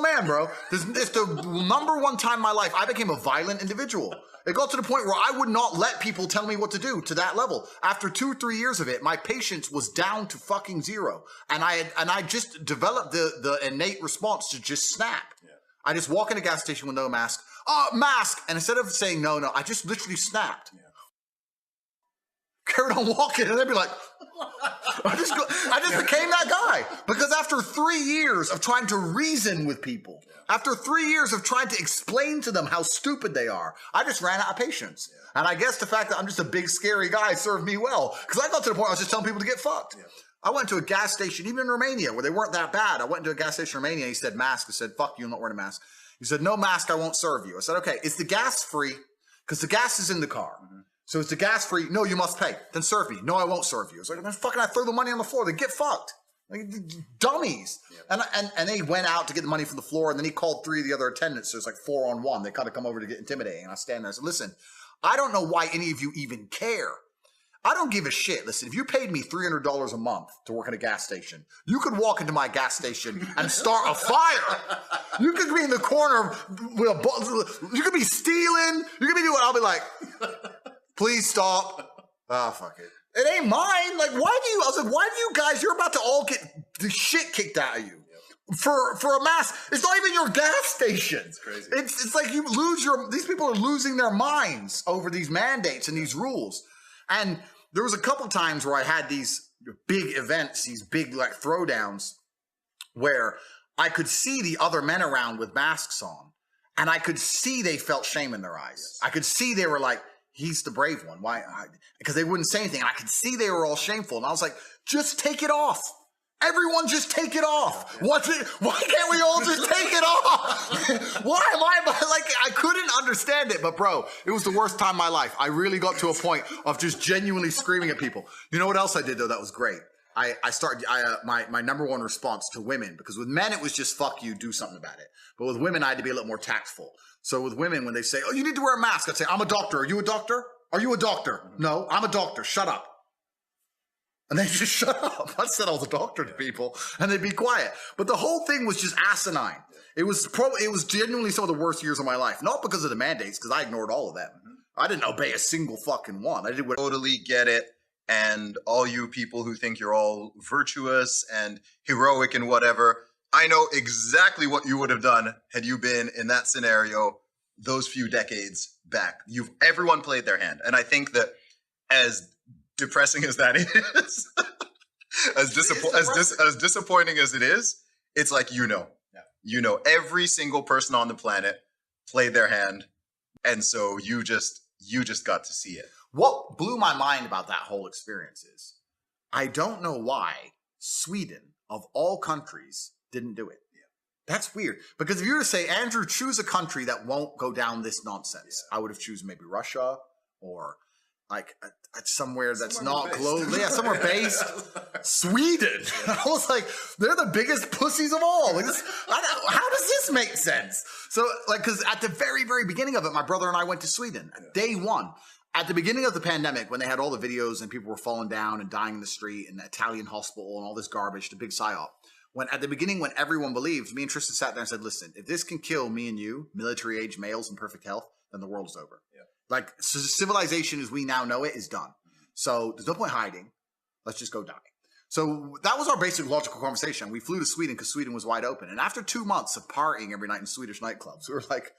man, bro. It's the number one time in my life I became a violent individual. It got to the point where I would not let people tell me what to do to that level. After 2 or 3 years of it, my patience was down to fucking zero. And I just developed the innate response to just snap. Yeah. I just walk in a gas station with no mask. Oh, mask! And instead of saying no, I just literally snapped. Yeah. Carried on walking, and they'd be like, I just became that guy. Because after 3 years of trying to reason with people, after 3 years of trying to explain to them how stupid they are, I just ran out of patience. Yeah. And I guess the fact that I'm just a big, scary guy served me well. Because I got to the point where I was just telling people to get fucked. Yeah. I went to a gas station, even in Romania, where they weren't that bad. I went into a gas station in Romania, and he said, mask. I said, fuck you, I'm not wearing a mask. He said, no mask, I won't serve you. I said, okay, is the gas free? Because the gas is in the car. Mm-hmm. So is the gas free? No, you must pay. Then serve me. No, I won't serve you. It's like, then fucking I throw the money on the floor. Then get fucked. Like, dummies. Yeah. And they went out to get the money from the floor, and then he called 3 of the other attendants. So it's like 4 on 1. They kind of come over to get intimidating. And I stand there and I said, listen, I don't know why any of you even care. I don't give a shit. Listen, if you paid me $300 a month to work at a gas station, you could walk into my gas station and start a fire. You could be in the corner with you could be stealing. You could be doing, I'll be like, please stop. Oh, fuck it. It ain't mine. Like, I was like, why do you guys, you're about to all get the shit kicked out of you. For a mask. It's not even your gas station. It's crazy. It's like you lose these people are losing their minds over these mandates and these rules. And there was a couple times where I had these big events, these big like throwdowns, where I could see the other men around with masks on, and I could see they felt shame in their eyes. Yes. I could see they were like, he's the brave one. Why? Because they wouldn't say anything. And I could see they were all shameful. And I was like, just take it off. Everyone just take it off. Why can't we all just take it off? Why am I like, I couldn't understand it, but bro, it was the worst time of my life. I really got to a point of just genuinely screaming at people. You know what else I did though? That was great. My number one response to women, because with men, it was just fuck you, do something about it. But with women, I had to be a little more tactful. So with women, when they say, oh, you need to wear a mask, I'd say, I'm a doctor. Are you a doctor? Are you a doctor? No, I'm a doctor. Shut up. And they just shut up. I said I was a doctor to people, and they'd be quiet. But the whole thing was just asinine. It was genuinely some of the worst years of my life. Not because of the mandates, because I ignored all of them. I didn't obey a single fucking one. I did what. Totally get it. And all you people who think you're all virtuous and heroic and whatever, I know exactly what you would have done had you been in that scenario those few decades back. Everyone played their hand. And I think that as depressing as that is, as disappointing as it is, it's like, every single person on the planet played their hand, and so you just got to see it. What blew my mind about that whole experience is, I don't know why Sweden, of all countries, didn't do it. That's weird. Because if you were to say, Andrew, choose a country that won't go down this nonsense, I would have chosen maybe Russia or like somewhere that's not global. Yeah, somewhere based. Sweden. I was like, they're the biggest pussies of all. Like, how does this make sense? So, like, because at the very, very beginning of it, my brother and I went to Sweden. Day one. At the beginning of the pandemic, when they had all the videos and people were falling down and dying in the street and the Italian hospital and all this garbage, the big psyop. At the beginning, when everyone believed, me and Tristan sat there and said, listen, if this can kill me and you, military-age males in perfect health, then the world is over. Yeah. Like, civilization as we now know it is done. So there's no point hiding. Let's just go die. So that was our basic logical conversation. We flew to Sweden because Sweden was wide open. And after 2 months of partying every night in Swedish nightclubs, we were like,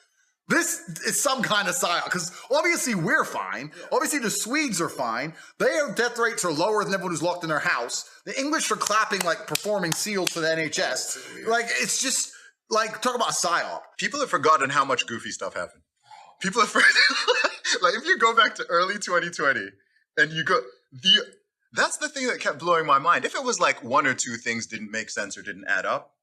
this is some kind of psyop. Because obviously we're fine. Yeah. Obviously the Swedes are fine. Their death rates are lower than everyone who's locked in their house. The English are clapping like performing SEALs for the NHS. Like, it's just like, talk about a psyop. People have forgotten how much goofy stuff happened. People have forgotten. Like, if you go back to early 2020 and you go, that's the thing that kept blowing my mind. If it was like 1 or 2 things didn't make sense or didn't add up,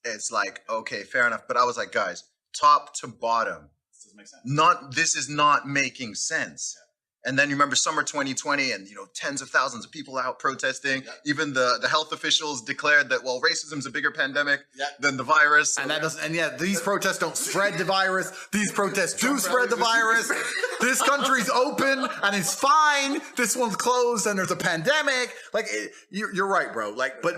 it's like, okay, fair enough. But I was like, guys, top to bottom, this doesn't make sense. This is not making sense. Yeah. And then you remember summer 2020 and, tens of thousands of people out protesting. Yeah. Even the health officials declared that, well, racism's a bigger pandemic than the virus. And that doesn't, and yeah, these protests don't spread the virus. These protests do spread the virus. This country's open and it's fine. This one's closed and there's a pandemic. Like, you're right, bro. Like, but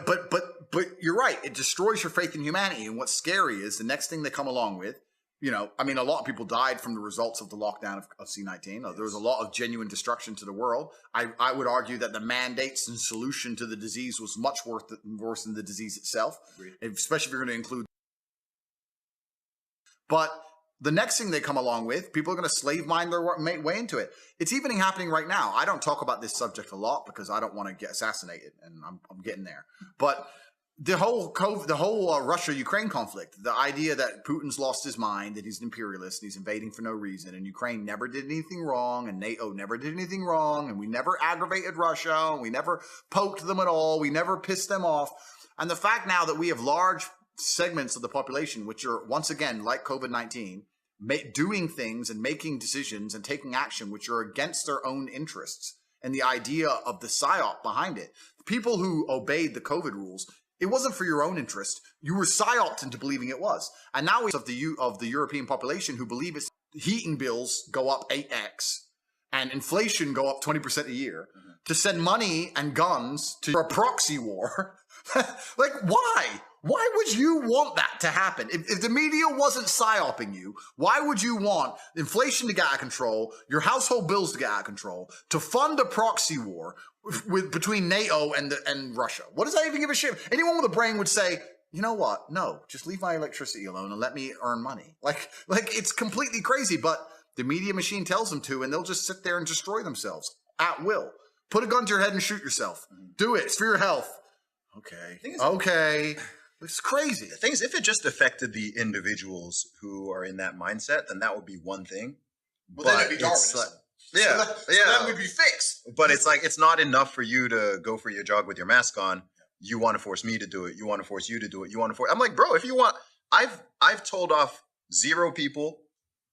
you're right. It destroys your faith in humanity. And what's scary is the next thing they come along with, a lot of people died from the results of the lockdown of C-19. There was a lot of genuine destruction to the world. I would argue that the mandates and solution to the disease was much worse than the disease itself, especially if you're going to include. But the next thing they come along with, people are going to slave mine their way into it. It's even happening right now. I don't talk about this subject a lot because I don't want to get assassinated, and I'm getting there. But the whole Russia-Ukraine conflict, the idea that Putin's lost his mind, that he's an imperialist and he's invading for no reason, and Ukraine never did anything wrong, and NATO never did anything wrong, and we never aggravated Russia, and we never poked them at all, we never pissed them off. And the fact now that we have large segments of the population which are, once again, like COVID-19, doing things and making decisions and taking action which are against their own interests, and the idea of the psyop behind it. People who obeyed the COVID rules, it wasn't for your own interest. You were psyoped into believing it was. And now we have the European population who believe it's heating bills go up 8x and inflation go up 20% a year to send money and guns to a proxy war. Like, why? Why would you want that to happen? If the media wasn't psyoping you, why would you want inflation to get out of control, your household bills to get out of control, to fund a proxy war between NATO and Russia? What does that even give a shit? Anyone with a brain would say, you know what? No, just leave my electricity alone and let me earn money. Like it's completely crazy, but the media machine tells them to, and they'll just sit there and destroy themselves at will. Put a gun to your head and shoot yourself. Do it. It's for your health. Okay. It's crazy. The thing is, if it just affected the individuals who are in that mindset, then that would be one thing. Well, then it'd be Darwinism. So that would be fixed. But it's like, it's not enough for you to go for your jog with your mask on. You want to force me to do it. You want to force you to do it. You want to force. I'm like, bro, if you want, I've told off 0 people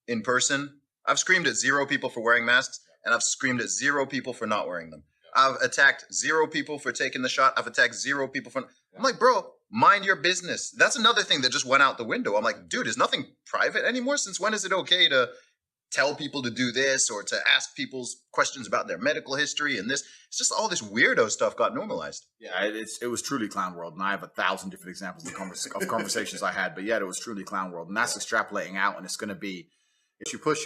in person. I've screamed at 0 people for wearing masks, and I've screamed at 0 people for not wearing them. I've attacked 0 people for taking the shot. I've attacked 0 people for. I'm like, bro, mind your business. That's another thing that just went out the window. I'm like, dude, is nothing private anymore? Since when is it okay to tell people to do this or to ask people's questions about their medical history and this? It's just all this weirdo stuff got normalized. Yeah, it was truly clown world, and I have 1,000 different examples of conversations I had. But yeah, it was truly clown world, and that's extrapolating out, and it's going to be. If you push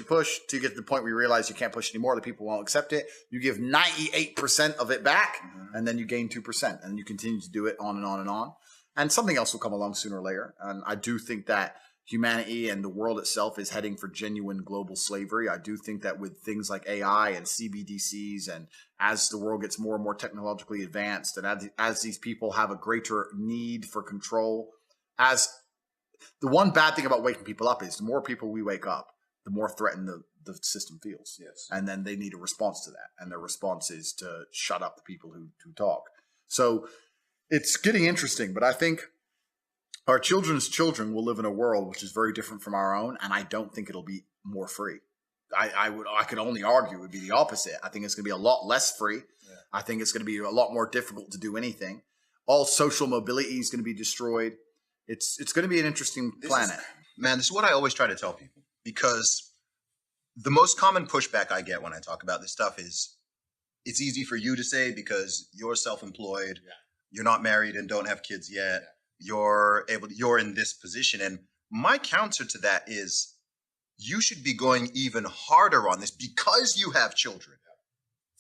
to get to the point where you realize you can't push anymore, the people won't accept it. You give 98% of it back, and then you gain 2%, and you continue to do it on and on and on. And something else will come along sooner or later. And I do think that humanity and the world itself is heading for genuine global slavery. I do think that with things like AI and CBDCs, and as the world gets more and more technologically advanced, and as these people have a greater need for control, as the one bad thing about waking people up is the more people we wake up, the more threatened the system feels. Yes. And then they need a response to that. And their response is to shut up the people who talk. So it's getting interesting, but I think our children's children will live in a world which is very different from our own. And I don't think it'll be more free. I could only argue it would be the opposite. I think it's going to be a lot less free. Yeah. I think it's going to be a lot more difficult to do anything. All social mobility is going to be destroyed. It's going to be an interesting planet. This is what I always try to tell people. Because the most common pushback I get when I talk about this stuff is, it's easy for you to say because you're self-employed, you're not married and don't have kids yet, you're in this position. And my counter to that is, you should be going even harder on this because you have children.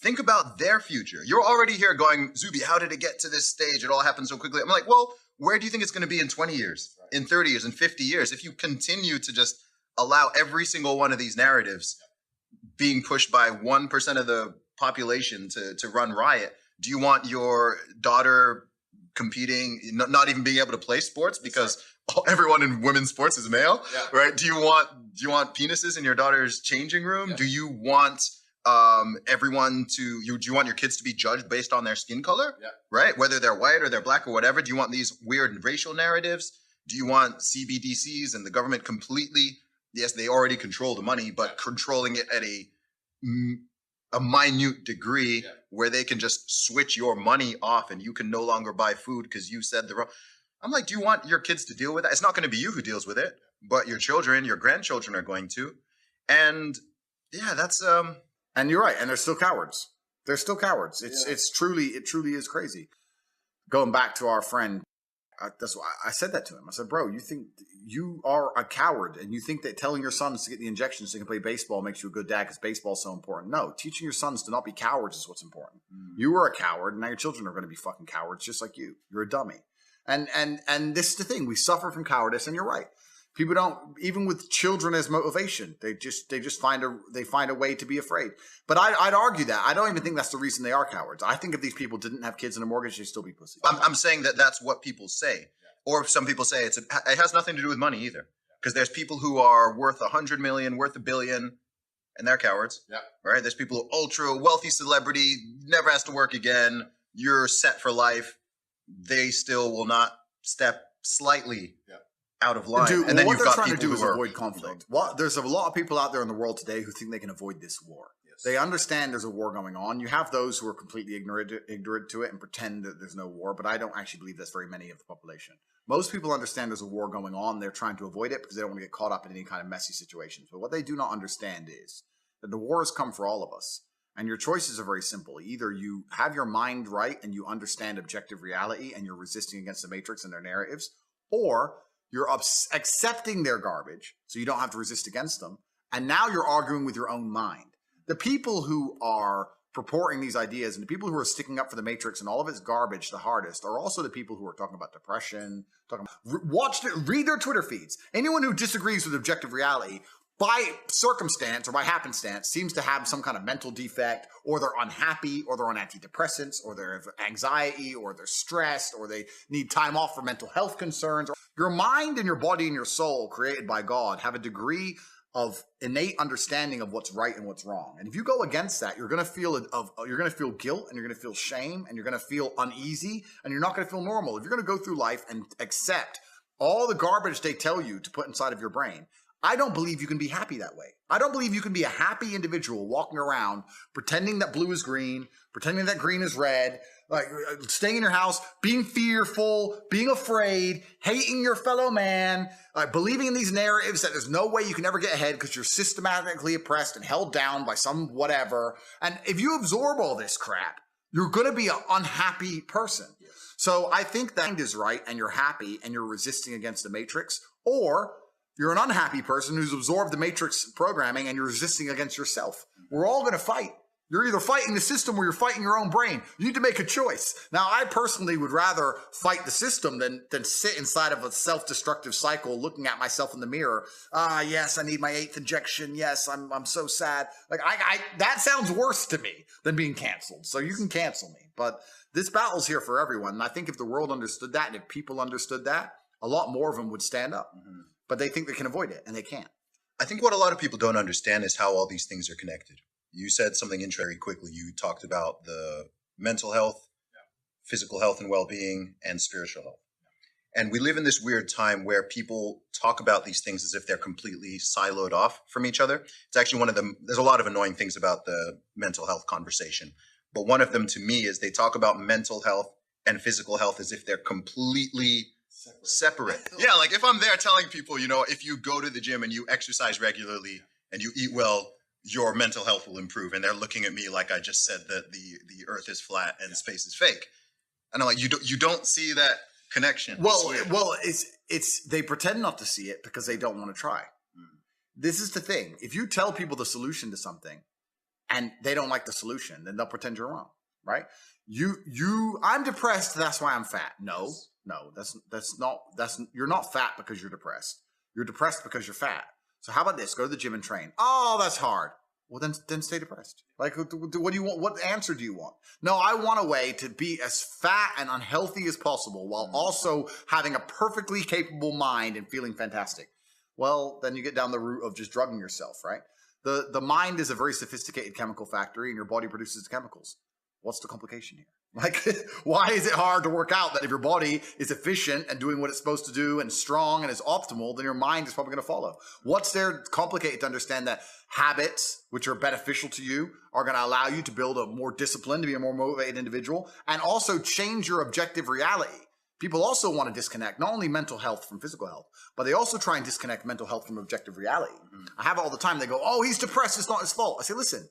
Think about their future. You're already here going, Zuby, how did it get to this stage? It all happened so quickly. I'm like, well, where do you think it's going to be in 20 years, in 30 years, in 50 years? If you continue to just allow every single one of these narratives being pushed by 1% of the population to run riot. Do you want your daughter competing, not even being able to play sports because everyone in women's sports is male, right? Do you want penises in your daughter's changing room? Do you want everyone do you want your kids to be judged based on their skin color, right? Whether they're white or they're black or whatever. Do you want these weird racial narratives? Do you want CBDCs and the government completely? Yes, they already control the money, but controlling it at a minute degree where they can just switch your money off and you can no longer buy food because you said the wrong. I'm like, do you want your kids to deal with that? It's not going to be you who deals with it, but your children, your grandchildren are going to. And yeah, that's and you're right. And they're still cowards. They're still cowards. It truly is crazy. Going back to our friend, that's why I said that to him. I said, bro, you think you are a coward and you think that telling your sons to get the injections so they can play baseball makes you a good dad because baseball's so important. No, teaching your sons to not be cowards is what's important. You were a coward, and now your children are going to be fucking cowards just like you. You're a dummy. And this is the thing. We suffer from cowardice, and you're right. People don't, even with children as motivation, they just find a way to be afraid. But I'd argue that. I don't even think that's the reason they are cowards. I think if these people didn't have kids and a mortgage, they'd still be pussy. I'm saying that that's what people say. Or some people say it has nothing to do with money either. Because there's people who are worth 100 million, worth $1 billion, and they're cowards. Yeah. Right? There's people who are ultra wealthy celebrity, never has to work again. You're set for life. They still will not step slightly out of line. Dude, and then what you've they're got trying to people do is who are avoid conflict. There's a lot of people out there in the world today who think they can avoid this war. Yes. They understand there's a war going on. You have those who are completely ignorant to it and pretend that there's no war, but I don't actually believe that's very many of the population. Most people understand there's a war going on. They're trying to avoid it because they don't want to get caught up in any kind of messy situations. But what they do not understand is that the war has come for all of us. And your choices are very simple. Either you have your mind right and you understand objective reality and you're resisting against the Matrix and their narratives, or you're accepting their garbage so you don't have to resist against them. And now you're arguing with your own mind. The people who are purporting these ideas and the people who are sticking up for the Matrix and all of its garbage the hardest are also the people who are talking about depression, read their Twitter feeds. Anyone who disagrees with objective reality by circumstance or by happenstance seems to have some kind of mental defect, or they're unhappy, or they're on antidepressants, or they have anxiety, or they're stressed, or they need time off for mental health concerns. Your mind and your body and your soul, created by God, have a degree of innate understanding of what's right and what's wrong. And if you go against that, you're going to feel guilt, and you're going to feel shame, and you're going to feel uneasy, and you're not going to feel normal. If you're going to go through life and accept all the garbage they tell you to put inside of your brain, I don't believe you can be happy that way. I don't believe you can be a happy individual walking around pretending that blue is green, pretending that green is red, like staying in your house, being fearful, being afraid, hating your fellow man, believing in these narratives that there's no way you can ever get ahead because you're systematically oppressed and held down by some whatever. And if you absorb all this crap, you're going to be an unhappy person. Yes. So I think that is right, and you're happy and you're resisting against the Matrix, or you're an unhappy person who's absorbed the Matrix programming and you're resisting against yourself. We're all going to fight. You're either fighting the system or you're fighting your own brain. You need to make a choice. Now, I personally would rather fight the system than sit inside of a self-destructive cycle looking at myself in the mirror. Yes, I need my 8th injection. Yes, I'm so sad. Like that sounds worse to me than being canceled. So you can cancel me. But this battle's here for everyone. And I think if the world understood that and if people understood that, a lot more of them would stand up. Mm-hmm. But they think they can avoid it, and they can't. I think what a lot of people don't understand is how all these things are connected. You said something very quickly. You talked about the mental health, physical health and well-being, and spiritual health. And we live in this weird time where people talk about these things as if they're completely siloed off from each other. It's actually one of them. There's a lot of annoying things about the mental health conversation. But one of them to me is they talk about mental health and physical health as if they're completely separate. Yeah, like if I'm there telling people, if you go to the gym and you exercise regularly and you eat well, your mental health will improve. And they're looking at me like I just said that the earth is flat and space is fake. And I'm like, you don't see that connection. Well, it's they pretend not to see it because they don't want to try. This is the thing. If you tell people the solution to something and they don't like the solution, then they'll pretend you're wrong, right? I'm depressed, that's why I'm fat. No, you're not fat because you're depressed. You're depressed because you're fat. So how about this? Go to the gym and train. Oh, that's hard. Well, then stay depressed. Like, what do you want? What answer do you want? No, I want a way to be as fat and unhealthy as possible while also having a perfectly capable mind and feeling fantastic. Well, then you get down the route of just drugging yourself, right? The mind is a very sophisticated chemical factory, and your body produces the chemicals. What's the complication here? Like, why is it hard to work out that if your body is efficient and doing what it's supposed to do and strong and is optimal, then your mind is probably going to follow? What's there complicated to understand that habits, which are beneficial to you, are going to allow you to build a more disciplined, to be a more motivated individual, and also change your objective reality? People also want to disconnect not only mental health from physical health, but they also try and disconnect mental health from objective reality. Mm-hmm. I have it all the time. They go, oh, he's depressed. It's not his fault. I say, listen,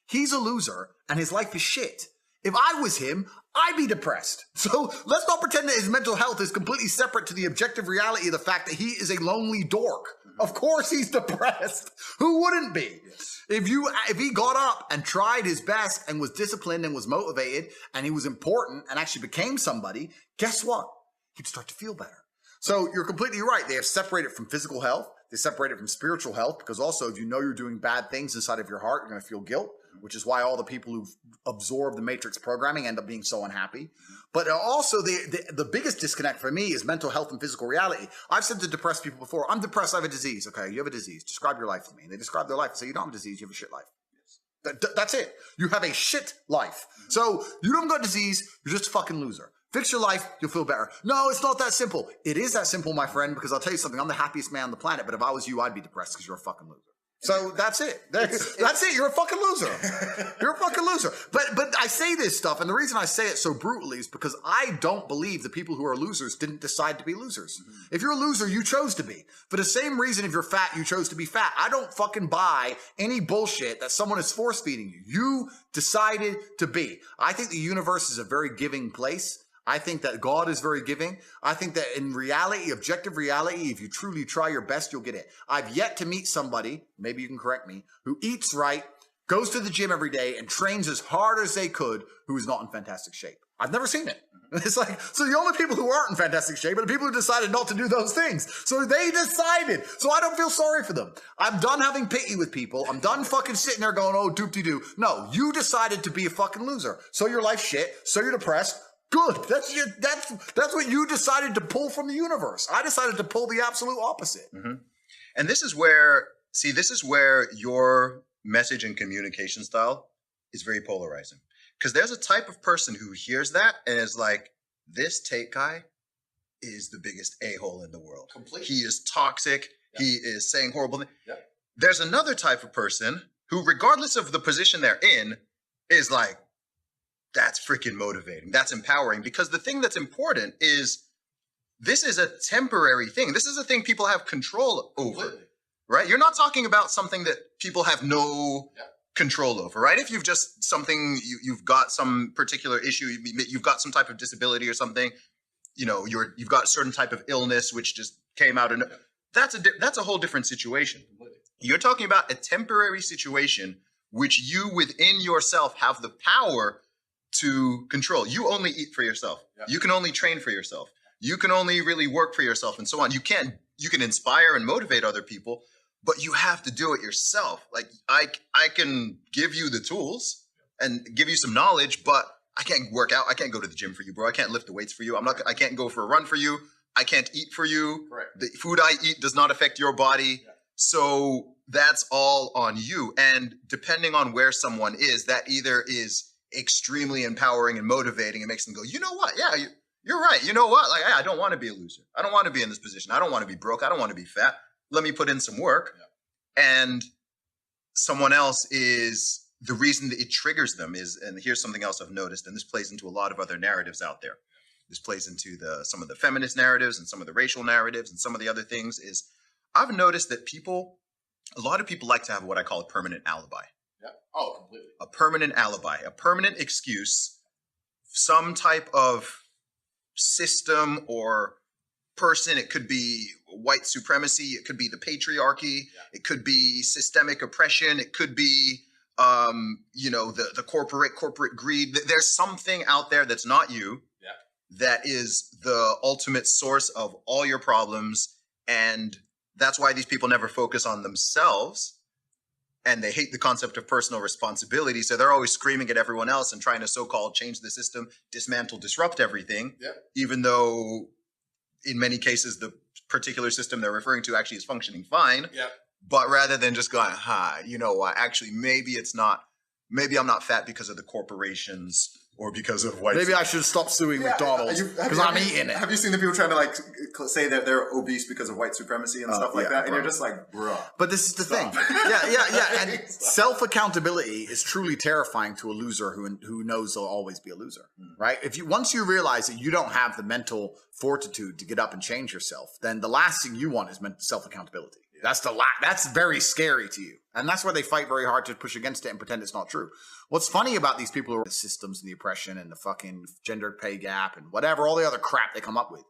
he's a loser and his life is shit. If I was him, I'd be depressed. So let's not pretend that his mental health is completely separate to the objective reality of the fact that he is a lonely dork. Of course he's depressed. Who wouldn't be? Yes. If he got up and tried his best and was disciplined and was motivated and he was important and actually became somebody, guess what? He'd start to feel better. So you're completely right. They have separated from physical health. They separate it from spiritual health, because also if you know you're doing bad things inside of your heart, you're going to feel guilt, which is why all the people who've absorbed the matrix programming end up being so unhappy. But also the biggest disconnect for me is mental health and physical reality. I've said to depressed people before, I'm depressed, I have a disease. Okay, you have a disease. Describe your life to me. And they describe their life and say, you don't have a disease, you have a shit life. That's it. You have a shit life. So you don't got disease, you're just a fucking loser. Fix your life, you'll feel better. No, it's not that simple. It is that simple, my friend, because I'll tell you something. I'm the happiest man on the planet, but if I was you, I'd be depressed because you're a fucking loser. So that's it. That's it. You're a fucking loser. You're a fucking loser. But I say this stuff, and the reason I say it so brutally is because I don't believe the people who are losers didn't decide to be losers. If you're a loser, you chose to be. For the same reason, if you're fat, you chose to be fat. I don't fucking buy any bullshit that someone is force feeding you. You decided to be. I think the universe is a very giving place. I think that God is very giving. I think that in reality, objective reality, if you truly try your best, you'll get it. I've yet to meet somebody, maybe you can correct me, who eats right, goes to the gym every day, and trains as hard as they could, who is not in fantastic shape. I've never seen it. It's like, so the only people who aren't in fantastic shape are the people who decided not to do those things. So they decided. So I don't feel sorry for them. I'm done having pity with people. I'm done fucking sitting there going, oh, doop-de-doo. No, you decided to be a fucking loser. So your life's shit. So you're depressed. Good. That's what you decided to pull from the universe. I decided to pull the absolute opposite. And this is where your message and communication style is very polarizing. Because there's a type of person who hears that and is like, this Tate guy is the biggest a-hole in the world. Completely. He is toxic. Yeah. He is saying horrible things. Yeah. There's another type of person who, regardless of the position they're in, is like, that's freaking motivating. That's empowering. Because the thing that's important is this is a temporary thing. This is a thing people have control over, completely. Right? You're not talking about something that people have no control over, right? If you've just something, you've got some particular issue, you've got some type of disability or something, you know, you've got a certain type of illness which just came out, and that's a whole different situation. Completely. You're talking about a temporary situation which you within yourself have the power to control. You only eat for yourself. Yeah. You can only train for yourself. You can only really work for yourself and so on. You can inspire and motivate other people, but you have to do it yourself. Like I can give you the tools and give you some knowledge, but I can't work out. I can't go to the gym for you, bro. I can't lift the weights for you. I can't go for a run for you. I can't eat for you. Right. The food I eat does not affect your body. Yeah. So that's all on you. And depending on where someone is, that either is extremely empowering and motivating and makes them go, you know what? Yeah, you're right. You know what? Like, I don't want to be a loser. I don't want to be in this position. I don't want to be broke. I don't want to be fat. Let me put in some work. Yeah. And someone else is the reason that it triggers them is, and here's something else I've noticed, and this plays into a lot of other narratives out there. This plays into some of the feminist narratives and some of the racial narratives and some of the other things is I've noticed that a lot of people like to have what I call a permanent alibi. Yeah. Oh, completely. A permanent alibi, a permanent excuse, some type of system or person. It could be white supremacy. It could be the patriarchy. Yeah. It could be systemic oppression. It could be, the corporate greed. There's something out there that's not you. Yeah. That is the ultimate source of all your problems. And that's why these people never focus on themselves. And they hate the concept of personal responsibility. So they're always screaming at everyone else and trying to so-called change the system, dismantle, disrupt everything. Yeah. Even though in many cases, the particular system they're referring to actually is functioning fine. Yeah. But rather than just going, you know what, actually, maybe I'm not fat because of the corporations or because of white. Maybe I should stop suing McDonald's because I'm eating it. Have you seen the people trying to like say that they're obese because of white supremacy and stuff like that? And you're just like, bruh. But this is the thing. Yeah. And self-accountability is truly terrifying to a loser who knows they'll always be a loser, right? Once you realize that you don't have the mental fortitude to get up and change yourself, then the last thing you want is self-accountability. That's very scary to you. And that's why they fight very hard to push against it and pretend it's not true. What's funny about these people who are the systems and the oppression and the fucking gender pay gap and whatever, all the other crap they come up with,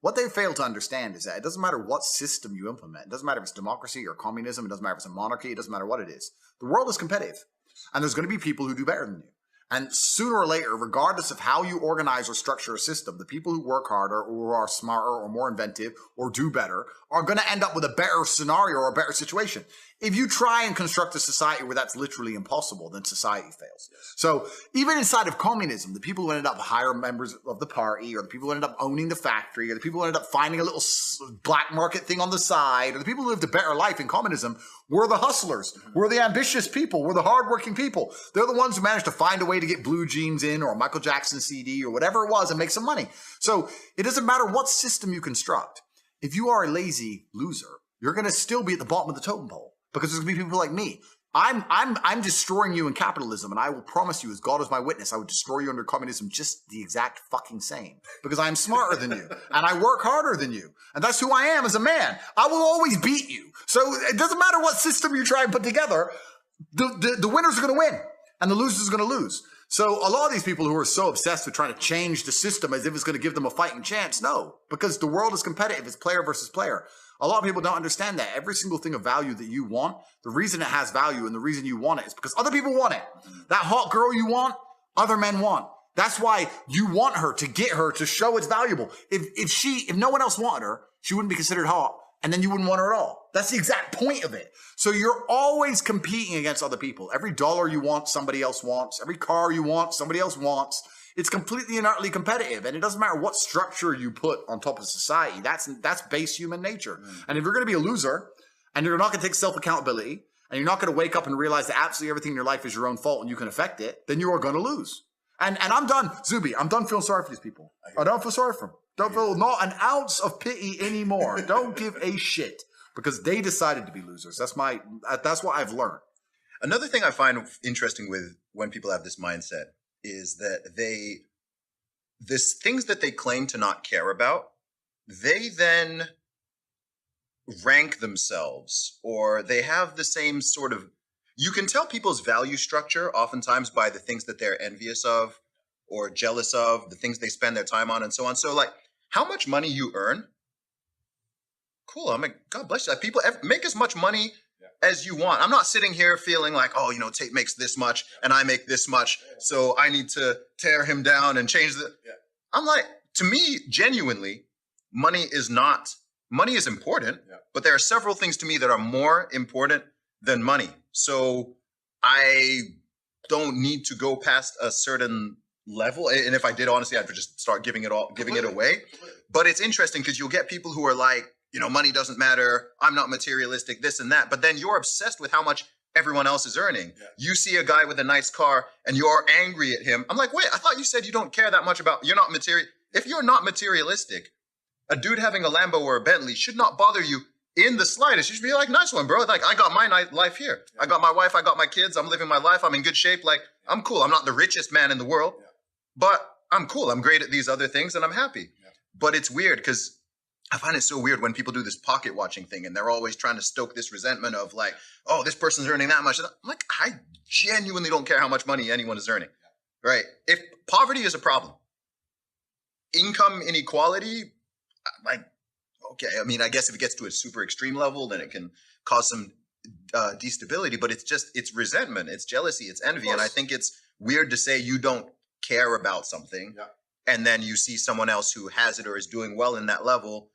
what they fail to understand is that it doesn't matter what system you implement. It doesn't matter if it's democracy or communism. It doesn't matter if it's a monarchy. It doesn't matter what it is. The world is competitive. And there's going to be people who do better than you. And sooner or later, regardless of how you organize or structure a system, the people who work harder or who are smarter or more inventive or do better are going to end up with a better scenario or a better situation. If you try and construct a society where that's literally impossible, then society fails. So even inside of communism, the people who ended up higher members of the party, or the people who ended up owning the factory, or the people who ended up finding a little black market thing on the side, or the people who lived a better life in communism were the hustlers, were the ambitious people, were the hardworking people. They're the ones who managed to find a way to get blue jeans in, or a Michael Jackson CD, or whatever it was, and make some money. So it doesn't matter what system you construct. If you are a lazy loser, you're going to still be at the bottom of the totem pole, because there's going to be people like me. I'm destroying you in capitalism, and I will promise you, as God is my witness, I would destroy you under communism just the exact fucking same, because I'm smarter than you, and I work harder than you, and that's who I am as a man. I will always beat you. So it doesn't matter what system you try and put together, the winners are going to win, and the losers are going to lose. So a lot of these people who are so obsessed with trying to change the system as if it's going to give them a fighting chance, no, because the world is competitive. It's player versus player. A lot of people don't understand that. Every single thing of value that you want, the reason it has value and the reason you want it is because other people want it. That hot girl you want, other men want. That's why you want her, to get her, to show it's valuable. If no one else wanted her, she wouldn't be considered hot, and then you wouldn't want her at all. That's the exact point of it. So you're always competing against other people. Every dollar you want, somebody else wants. Every car you want, somebody else wants. It's completely and utterly competitive, and it doesn't matter what structure you put on top of society. That's base human nature. And if you're going to be a loser, and you're not going to take self-accountability, and you're not going to wake up and realize that absolutely everything in your life is your own fault and you can affect it, then you are going to lose. And I'm done, Zuby. I'm done feeling sorry for these people. I don't feel sorry for them. Don't feel not an ounce of pity anymore. Don't give a shit, because they decided to be losers. That's what I've learned. Another thing I find interesting with when people have this mindset is that things that they claim to not care about, they then rank themselves, or they have the same sort of, you can tell people's value structure oftentimes by the things that they're envious of or jealous of, the things they spend their time on and so on. So like how much money you earn, cool. I'm like, God bless you. People make as much money as you want. I'm not sitting here feeling like, oh, Tate makes this much and I make this much, so I need to tear him down and change the. I'm like, to me, genuinely, money is important, but there are several things to me that are more important than money. So I don't need to go past a certain level. And if I did, honestly, I'd just start giving it away. But it's interesting because you'll get people who are like, money doesn't matter. I'm not materialistic, this and that. But then you're obsessed with how much everyone else is earning. You see a guy with a nice car and you're angry at him. I'm like, wait, I thought you said you don't care that much about, you're not material. If you're not materialistic, a dude having a Lambo or a Bentley should not bother you in the slightest. You should be like, nice one, bro. Like, I got my life here. I got my wife. I got my kids. I'm living my life. I'm in good shape. Like, I'm cool. I'm not the richest man in the world, but I'm cool. I'm great at these other things and I'm happy. But it's weird because I find it so weird when people do this pocket watching thing and they're always trying to stoke this resentment of like, oh, this person's earning that much. I'm like, I genuinely don't care how much money anyone is earning, right? If poverty is a problem, income inequality, like, okay, I mean, I guess if it gets to a super extreme level, then it can cause some destability, but it's resentment, it's jealousy, it's envy. And I think it's weird to say you don't care about something and then you see someone else who has it or is doing well in that level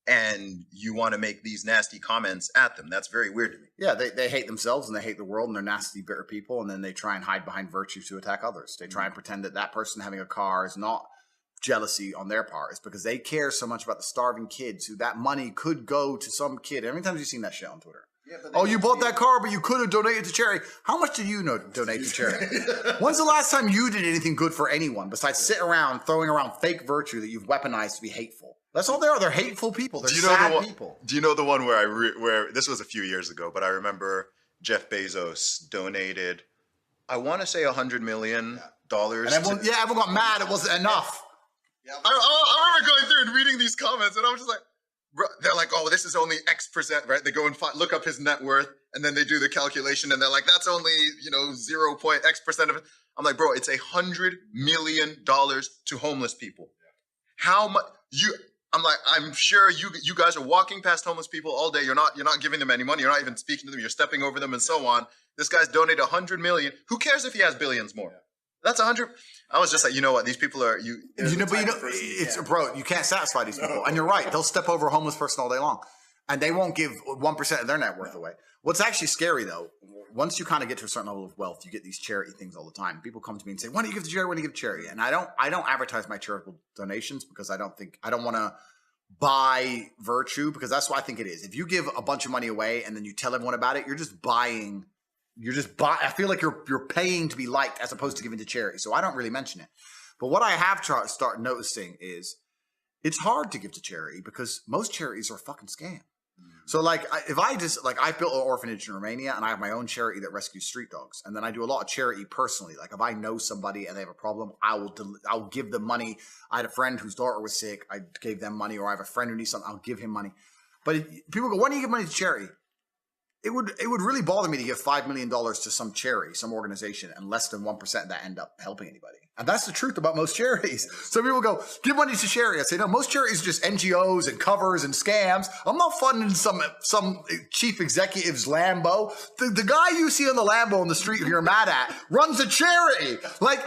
and you want to make these nasty comments at them. That's very weird to me. Yeah, they hate themselves and they hate the world and they're nasty, bitter people, and then they try and hide behind virtue to attack others. They try and pretend that person having a car is not jealousy on their part. It's because they care so much about the starving kids who that money could go to some kid. How many times have you seen that shit on Twitter? Oh, you bought that car, but you could have donated to charity. How much do you donate to charity? When's the last time you did anything good for anyone besides sit around throwing around fake virtue that you've weaponized to be hateful? That's all they are. They're hateful people. They're sad people. Do you know the one where this was a few years ago, but I remember Jeff Bezos donated, I want to say $100 million. And everyone got mad. It wasn't enough. I remember going through and reading these comments, and I was just like, they're like, oh, this is only X percent, right? They go and look up his net worth, and then they do the calculation, and they're like, that's only 0.X% of it. I'm like, bro, it's $100 million to homeless people. How much I'm like, I'm sure you guys are walking past homeless people all day. You're not giving them any money. You're not even speaking to them. You're stepping over them and so on. This guy's donated $100 million. Who cares if he has billions more? That's 100. I was just like, you know what? These people are you. Bro, you can't satisfy these people, and you're right. They'll step over a homeless person all day long, and they won't give 1% of their net worth away. What's actually scary though, once you kind of get to a certain level of wealth, you get these charity things all the time. People come to me and say, "Why do you give to charity? Why do you give to charity?" And I don't advertise my charitable donations because I don't want to buy virtue, because that's what I think it is. If you give a bunch of money away and then you tell everyone about it, you're just buying. I feel like you're paying to be liked as opposed to giving to charity. So I don't really mention it. But what I have start noticing is it's hard to give to charity because most charities are a fucking scam. So like I built an orphanage in Romania and I have my own charity that rescues street dogs. And then I do a lot of charity personally. Like if I know somebody and they have a problem, I'll give them money. I had a friend whose daughter was sick. I gave them money, or I have a friend who needs something. I'll give him money. But people go, "Why do you give money to charity?" It would really bother me to give $5 million to some charity, some organization, and less than 1% that end up helping anybody. And that's the truth about most charities. So people go, "Give money to charity." I say, no, most charities are just NGOs and covers and scams. I'm not funding some chief executive's Lambo. The guy you see on the Lambo on the street who you're mad at runs a charity. Like,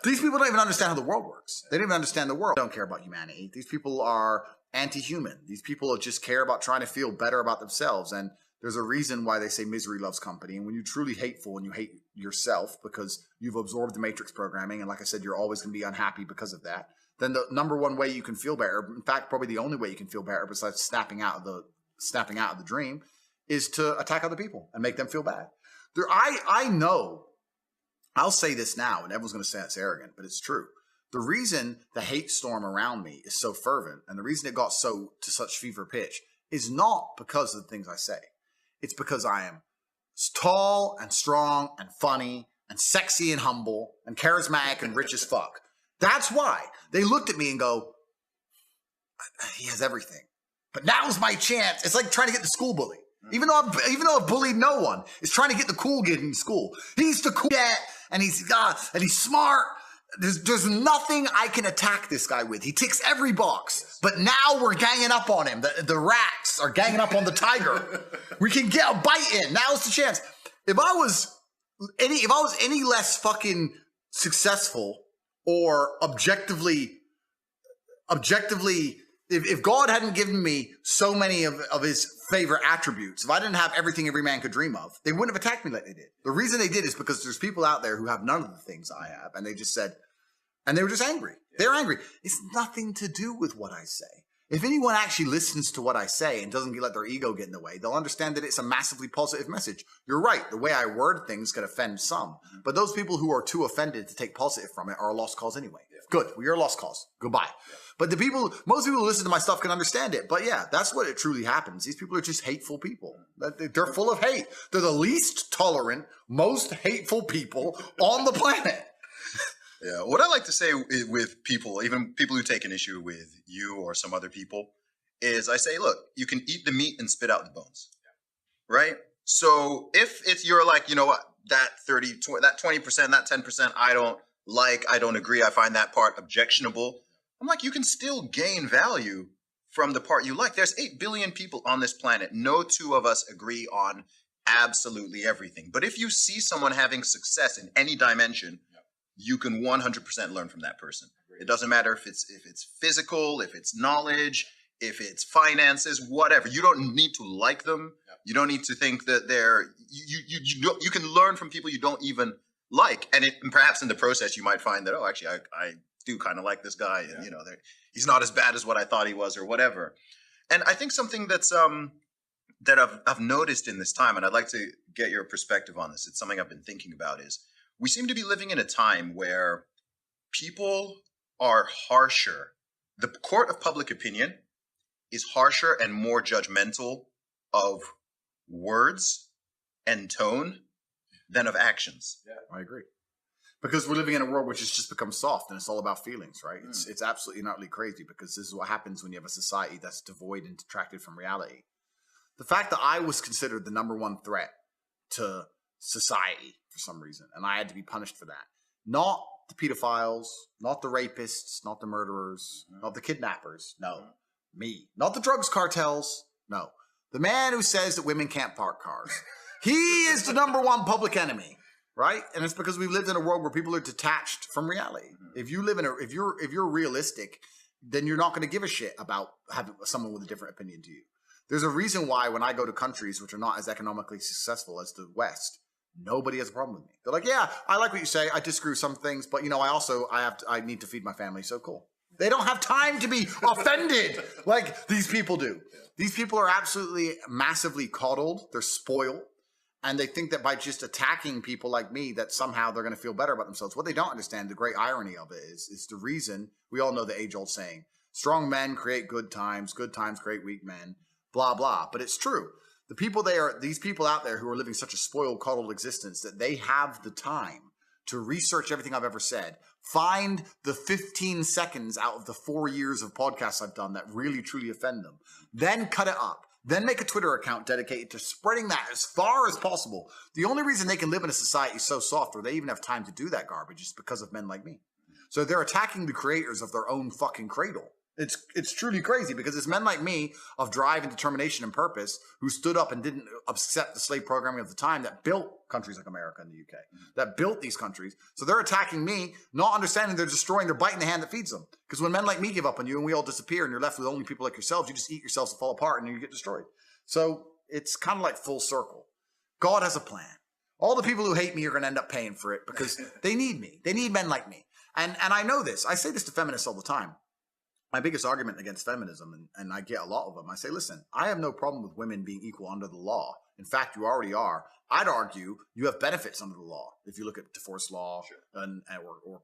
these people don't even understand how the world works. They don't even understand the world. They don't care about humanity. These people are anti-human. These people just care about trying to feel better about themselves. And there's a reason why they say misery loves company. And when you're truly hateful and you hate yourself because you've absorbed the matrix programming, and like I said, you're always going to be unhappy because of that, then the number one way you can feel better, in fact, probably the only way you can feel better besides snapping out of the dream, is to attack other people and make them feel bad. I know, I'll say this now, and everyone's going to say it's arrogant, but it's true. The reason the hate storm around me is so fervent, and the reason it got to such fever pitch, is not because of the things I say. It's because I am tall and strong and funny and sexy and humble and charismatic and rich as fuck. That's why they looked at me and go, "He has everything. But now's my chance." It's like trying to get the school bully. Even though I've bullied no one, it's trying to get the cool kid in school. He's the cool cat, and he's smart. There's nothing I can attack this guy with. He ticks every box. But now we're ganging up on him. The rats are ganging up on the tiger. We can get a bite in. Now's the chance. If I was any less fucking successful or objectively, if God hadn't given me so many of his favorite attributes, if I didn't have everything every man could dream of, they wouldn't have attacked me like they did. The reason they did is because there's people out there who have none of the things I have, and they just said, and they were just angry. They're angry. It's nothing to do with what I say. If anyone actually listens to what I say and doesn't let their ego get in the way, they'll understand that it's a massively positive message. You're right. The way I word things could offend some, but those people who are too offended to take positive from it are a lost cause anyway. Good. Well, you're a lost cause. Goodbye. But most people who listen to my stuff can understand it. But yeah, that's what it truly happens. These people are just hateful people. They're full of hate. They're the least tolerant, most hateful people on the planet. Yeah. What I like to say with people, even people who take an issue with you or some other people, is I say, look, you can eat the meat and spit out the bones. Right? So if you're like, you know what, that 20%, that 10%, I don't agree. I find that part objectionable. I'm like, you can still gain value from the part you like. There's 8 billion people on this planet. No two of us agree on absolutely everything. But if you see someone having success in any dimension, you can 100% learn from that person. It doesn't matter if it's physical, if it's knowledge, if it's finances, whatever. You don't need to like them. You don't need to think that you can learn from people you don't even like. And perhaps in the process, you might find that, oh, actually, I do kind of like this guy, and he's not as bad as what I thought he was, or whatever. And I think something that's that I've noticed in this time, and I'd like to get your perspective on this. It's something I've been thinking about. Is we seem to be living in a time where people are harsher. The court of public opinion is harsher and more judgmental of words and tone than of actions. Yeah, I agree. Because we're living in a world which has just become soft, and it's all about feelings, right? It's absolutely not really crazy, because this is what happens when you have a society that's devoid and detracted from reality. The fact that I was considered the number one threat to society for some reason, and I had to be punished for that. Not the pedophiles, not the rapists, not the murderers, not the kidnappers. No, me. Not the drugs cartels. No. The man who says that women can't park cars. He is the number one public enemy. right? And it's because we've lived in a world where people are detached from reality. If you live in if you're realistic, then you're not going to give a shit about having someone with a different opinion to you. There's a reason why when I go to countries which are not as economically successful as the West, nobody has a problem with me. They're like, yeah, I like what you say. I disagree with some things, but I need to feed my family. So cool. They don't have time to be offended like these people do. These people are absolutely massively coddled. They're spoiled. And they think that by just attacking people like me, that somehow they're going to feel better about themselves. What they don't understand, the great irony of it is the reason, we all know the age-old saying, strong men create good times create weak men, blah, blah. But it's true. These people out there who are living such a spoiled, coddled existence that they have the time to research everything I've ever said, find the 15 seconds out of the 4 years of podcasts I've done that really, truly offend them, then cut it up. Then make a Twitter account dedicated to spreading that as far as possible. The only reason they can live in a society so soft or they even have time to do that garbage is because of men like me. So they're attacking the creators of their own fucking cradle. It's truly crazy because it's men like me of drive and determination and purpose who stood up and didn't accept the slave programming of the time that built countries like America and the UK, that built these countries. So they're attacking me, not understanding they're biting the hand that feeds them. Because when men like me give up on you and we all disappear and you're left with only people like yourselves, you just eat yourselves to fall apart and you get destroyed. So it's kind of like full circle. God has a plan. All the people who hate me are going to end up paying for it because they need me. They need men like me. And I know this. I say this to feminists all the time. My biggest argument against feminism, and I get a lot of them, I say, listen, I have no problem with women being equal under the law. In fact, you already are. I'd argue you have benefits under the law. If you look at divorce law or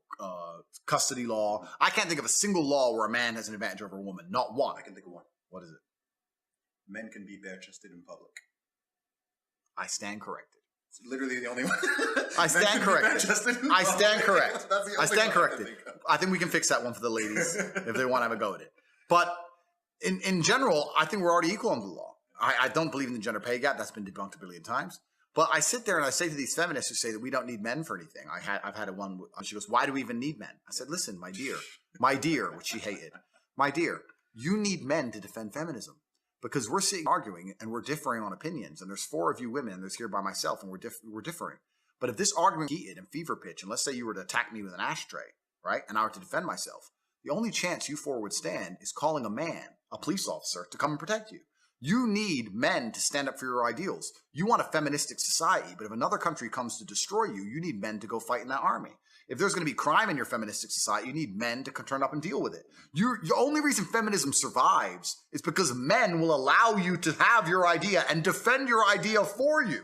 custody law, I can't think of a single law where a man has an advantage over a woman. Not one. I can think of one. What is it? Men can be bare-chested in public. I stand corrected. It's literally the only one. I stand corrected. I stand correct. That's the only I stand one corrected. I can think of. I think we can fix that one for the ladies if they want to have a go at it. But in general, I think we're already equal under the law. I don't believe in the gender pay gap. That's been debunked a billion times. But I sit there and I say to these feminists who say that we don't need men for anything. I've had a one. She goes, "Why do we even need men?" I said, "Listen, my dear," which she hated, "my dear, you need men to defend feminism." Because we're sitting arguing and we're differing on opinions, and there's 4 of you women, and there's here by myself, and we're differing. But if this argument heated and fever pitch, and let's say you were to attack me with an ashtray, right, and I were to defend myself, the only chance you 4 would stand is calling a man, a police officer, to come and protect you. You need men to stand up for your ideals. You want a feministic society, but if another country comes to destroy you, you need men to go fight in that army. If there's going to be crime in your feministic society, you need men to turn up and deal with it. The only reason feminism survives is because men will allow you to have your idea and defend your idea for you.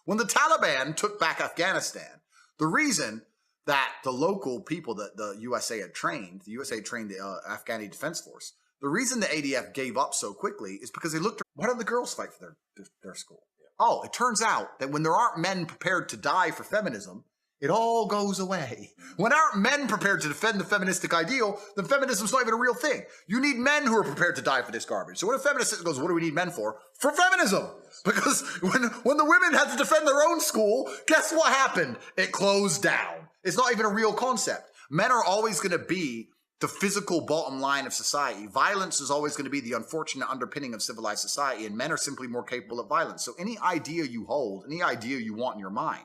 When the Taliban took back Afghanistan, the reason that the local people that the USA had trained, the Afghani Defense Force, the reason the ADF gave up so quickly is because they looked, why don't the girls fight for their school? Oh, it turns out that when there aren't men prepared to die for feminism, it all goes away. When aren't men prepared to defend the feministic ideal, then feminism's not even a real thing. You need men who are prepared to die for this garbage. So when a feminist goes, what do we need men for? For feminism. Because when the women had to defend their own school, guess what happened? It closed down. It's not even a real concept. Men are always going to be the physical bottom line of society. Violence is always going to be the unfortunate underpinning of civilized society, and men are simply more capable of violence. So any idea you hold, any idea you want in your mind,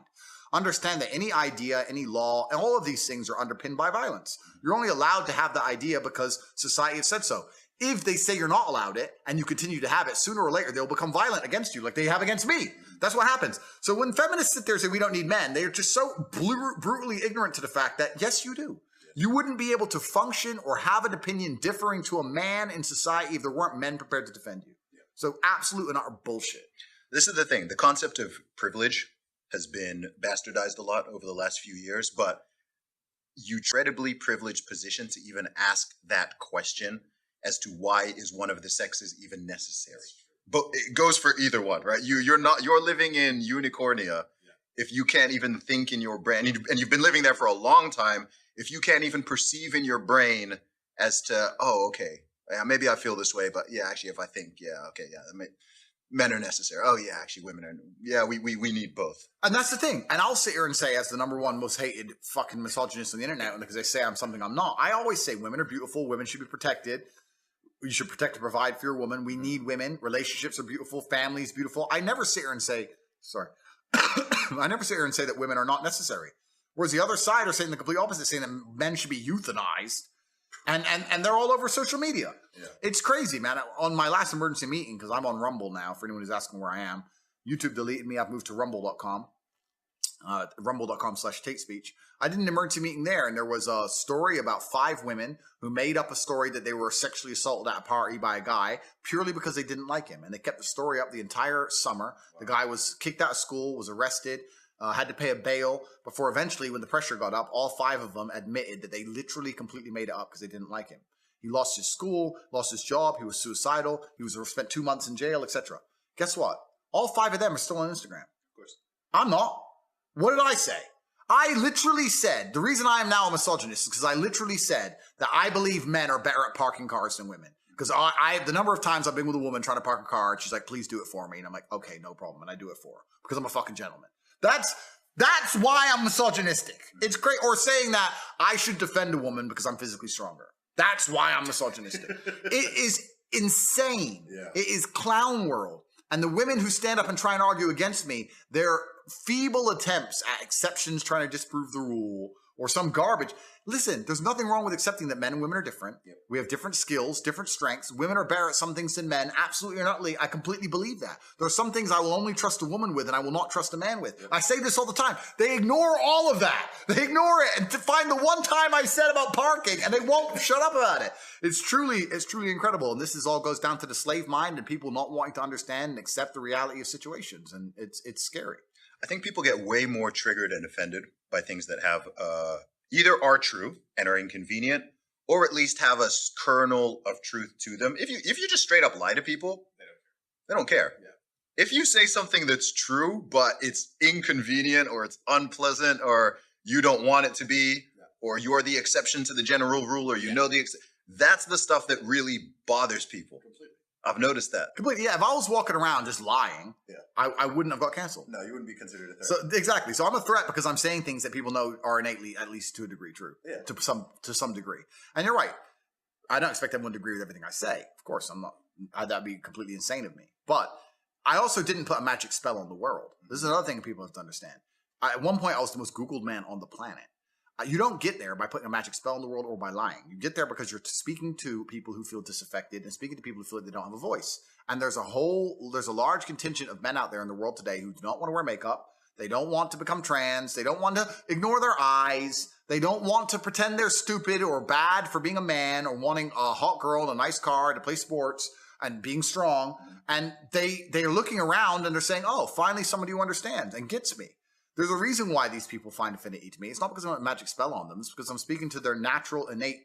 understand that any idea, any law, and all of these things are underpinned by violence. You're only allowed to have the idea because society has said so. If they say you're not allowed it and you continue to have it, sooner or later they'll become violent against you like they have against me. That's what happens. So when feminists sit there and say we don't need men, they're just so brutally ignorant to the fact that, yes, you do. You wouldn't be able to function or have an opinion differing to a man in society if there weren't men prepared to defend you. So absolute and utter bullshit. This is the thing. The concept of privilege has been bastardized a lot over the last few years, but you incredibly privileged position to even ask that question as to why is one of the sexes even necessary. But it goes for either one, right? You're living in unicornia if you can't even think in your brain, and you've been living there for a long time, if you can't even perceive in your brain as to, oh, okay, yeah, maybe I feel this way, but yeah, actually, if I think, yeah, okay, yeah, men are necessary. Oh yeah, actually women are, yeah, we need both. And that's the thing. And I'll sit here and say, as the #1 most hated fucking misogynist on the internet, because they say I'm something I'm not, I always say women are beautiful, women should be protected. You should protect and provide for your woman. We need women. Relationships are beautiful. Families beautiful. I never sit here and say, I never sit here and say that women are not necessary. Whereas the other side are saying the complete opposite, saying that men should be euthanized. And they're all over social media. Yeah. It's crazy, man. On my last emergency meeting, because I'm on Rumble now, for anyone who's asking where I am, YouTube deleted me. I've moved to rumble.com, rumble.com/tatespeech. I did an emergency meeting there, and there was a story about 5 women who made up a story that they were sexually assaulted at a party by a guy purely because they didn't like him. And they kept the story up the entire summer. Wow. The guy was kicked out of school, was arrested, had to pay a bail before eventually, when the pressure got up, all 5 of them admitted that they literally completely made it up because they didn't like him. He lost his school, lost his job, he was suicidal, he was spent 2 months in jail, etc. Guess what? All 5 of them are still on Instagram. Of course. I'm not. What did I say? I literally said, the reason I am now a misogynist is because I literally said that I believe men are better at parking cars than women. Because the number of times I've been with a woman trying to park a car, and she's like, please do it for me. And I'm like, okay, no problem. And I do it for her because I'm a fucking gentleman. That's why I'm misogynistic. It's great. Or saying that I should defend a woman because I'm physically stronger. That's why I'm misogynistic. It is insane. Yeah. It is clown world. And the women who stand up and try and argue against me, they're feeble attempts at exceptions trying to disprove the rule or some garbage. Listen, there's nothing wrong with accepting that men and women are different. Yep. We have different skills, different strengths. Women are better at some things than men. Absolutely or not. I completely believe that. There are some things I will only trust a woman with and I will not trust a man with. Yep. I say this all the time. They ignore all of that. They ignore it and to find the one time I said about parking and they won't shut up about it. It's truly incredible. And this all goes down to the slave mind and people not wanting to understand and accept the reality of situations. And it's scary. I think people get way more triggered and offended by things that have either are true and are inconvenient, or at least have a kernel of truth to them. If you just straight up lie to people, they don't care. Yeah. If you say something that's true, but it's inconvenient or it's unpleasant or you don't want it to be, or you're the exception to the general rule, or you know that's the stuff that really bothers people. Completely. I've noticed that. Completely. Yeah. If I was walking around just lying, I wouldn't have got canceled. No, you wouldn't be considered a threat. So exactly. So I'm a threat because I'm saying things that people know are innately, at least to a degree, true. Yeah. To some degree. And you're right. I don't expect everyone to agree with everything I say. Of course, I'm not. That'd be completely insane of me. But I also didn't put a magic spell on the world. This is another thing people have to understand. At one point, I was the most Googled man on the planet. You don't get there by putting a magic spell in the world or by lying. You get there because you're speaking to people who feel disaffected and speaking to people who feel like they don't have a voice. And there's a large contingent of men out there in the world today who do not want to wear makeup. They don't want to become trans. They don't want to ignore their eyes. They don't want to pretend they're stupid or bad for being a man or wanting a hot girl in a nice car to play sports and being strong. And they're looking around and they're saying, oh, finally somebody who understands and gets me. There's a reason why these people find affinity to me. It's not because I want a magic spell on them. It's because I'm speaking to their natural innate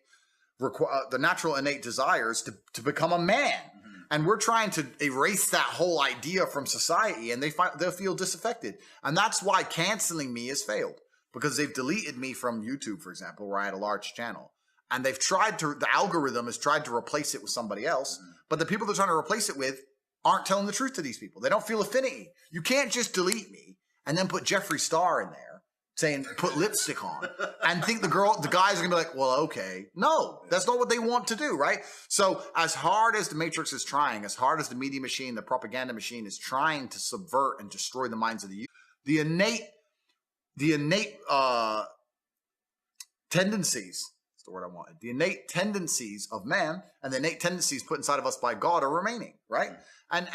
desires to become a man. Mm-hmm. And we're trying to erase that whole idea from society, and they'll feel disaffected. And that's why canceling me has failed, because they've deleted me from YouTube, for example, where I had a large channel. And the algorithm has tried to replace it with somebody else. Mm-hmm. But the people they're trying to replace it with aren't telling the truth to these people. They don't feel affinity. You can't just delete me and then put Jeffree Star in there saying, put lipstick on, and think the guys are gonna be like, well, okay. No, that's not what they want to do, right? So as hard as the Matrix is trying, as hard as the media machine, the propaganda machine is trying to subvert and destroy the minds of the youth, the innate tendencies, that's the word I wanted, the innate tendencies of man and the innate tendencies put inside of us by God are remaining, right? And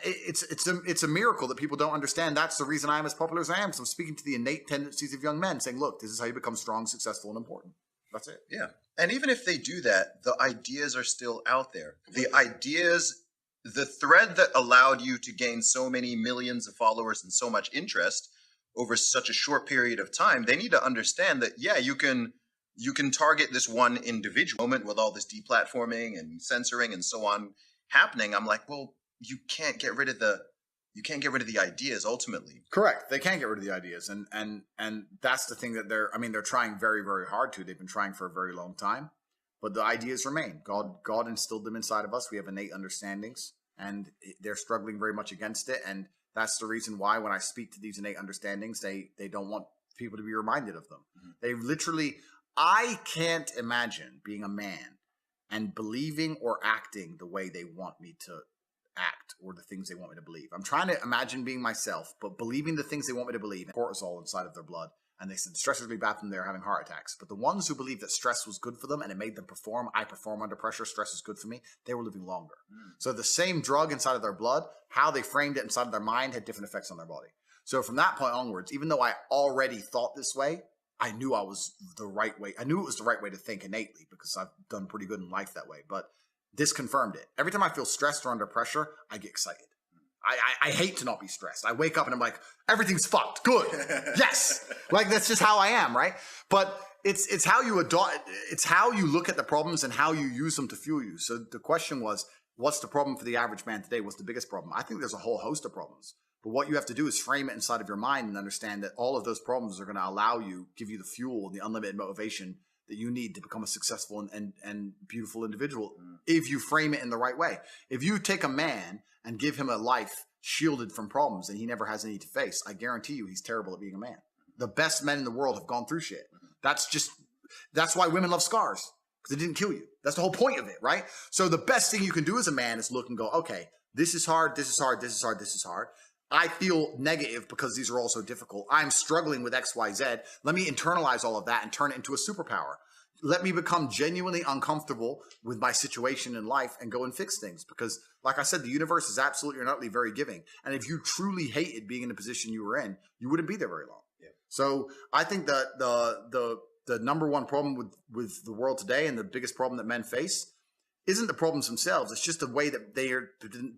it's a miracle that people don't understand. That's the reason I am as popular as I am. So I'm speaking to the innate tendencies of young men, saying, look, this is how you become strong, successful, and important. That's it. Yeah. And even if they do that, the ideas are still out there. The ideas, the thread that allowed you to gain so many millions of followers and so much interest over such a short period of time, they need to understand that, yeah, you can target this one individual moment with all this deplatforming and censoring and so on happening. I'm like, well, you can't get rid of the ideas ultimately. Correct. They can't get rid of the ideas. And that's the thing that they're trying very, very hard to. They've been trying for a very long time, but the ideas remain. God instilled them inside of us. We have innate understandings, and they're struggling very much against it. And that's the reason why when I speak to these innate understandings, they don't want people to be reminded of them. Mm-hmm. They literally, I can't imagine being a man and believing or acting the way they want me to act or the things they want me to believe. I'm trying to imagine being myself, but believing the things they want me to believe. Cortisol inside of their blood. And they said stress was really bad for them, they were having heart attacks. But the ones who believed that stress was good for them and it made them perform, I perform under pressure, stress is good for me, they were living longer. So the same drug inside of their blood, how they framed it inside of their mind had different effects on their body. So from that point onwards, even though I already thought this way, I knew I was the right way. I knew it was the right way to think innately because I've done pretty good in life that way. But this confirmed it. Every time I feel stressed or under pressure, I get excited. I hate to not be stressed. I wake up and I'm like, everything's fucked. Good. Yes. Like, that's just how I am, right? But it's how you adopt, it's how you look at the problems and how you use them to fuel you. So the question was, what's the problem for the average man today? What's the biggest problem? I think there's a whole host of problems. But what you have to do is frame it inside of your mind and understand that all of those problems are going to allow you, give you the fuel, the unlimited motivation that you need to become a successful and beautiful individual if you frame it in the right way. If you take a man and give him a life shielded from problems and he never has any to face, I guarantee you he's terrible at being a man. The best men in the world have gone through shit. That's why women love scars, because it didn't kill you. That's the whole point of it, right? So the best thing you can do as a man is look and go, okay, this is hard, this is hard, this is hard, this is hard. I feel negative because these are all so difficult. I'm struggling with X, Y, Z. Let me internalize all of that and turn it into a superpower. Let me become genuinely uncomfortable with my situation in life and go and fix things. Because like I said, the universe is absolutely and utterly very giving. And if you truly hated being in the position you were in, you wouldn't be there very long. Yeah. So I think that the number one problem with the world today and the biggest problem that men face isn't the problems themselves. It's just the way that they've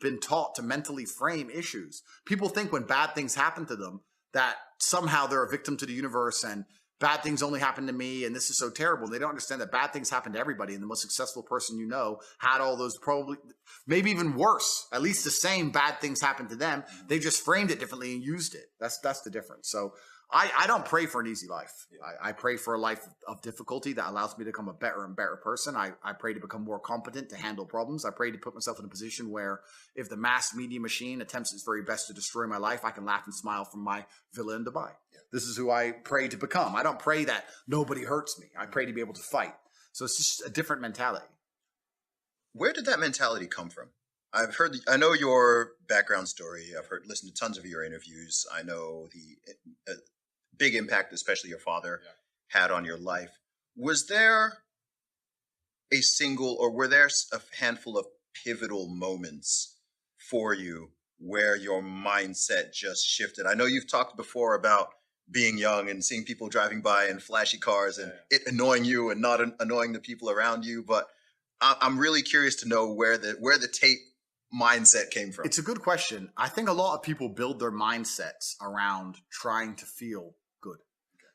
been taught to mentally frame issues. People think when bad things happen to them that somehow they're a victim to the universe and bad things only happen to me and this is so terrible. They don't understand that bad things happen to everybody. And the most successful person you know had all those, probably, maybe even worse, at least the same bad things happened to them. They just framed it differently and used it. That's the difference. So I don't pray for an easy life. I pray for a life of difficulty that allows me to become a better and better person. I pray to become more competent to handle problems. I pray to put myself in a position where if the mass media machine attempts its very best to destroy my life, I can laugh and smile from my villa in Dubai. This is who I pray to become. I don't pray that nobody hurts me. I pray to be able to fight. So it's just a different mentality. Where did that mentality come from? I know your background story. I've listened to tons of your interviews. I know the big impact, especially your father, had on your life. Was there a single, or were there a handful of pivotal moments for you where your mindset just shifted? I know you've talked before about being young and seeing people driving by in flashy cars and it annoying you and not annoying the people around you. But I'm really curious to know where the Tate mindset came from. It's a good question. I think a lot of people build their mindsets around trying to feel good.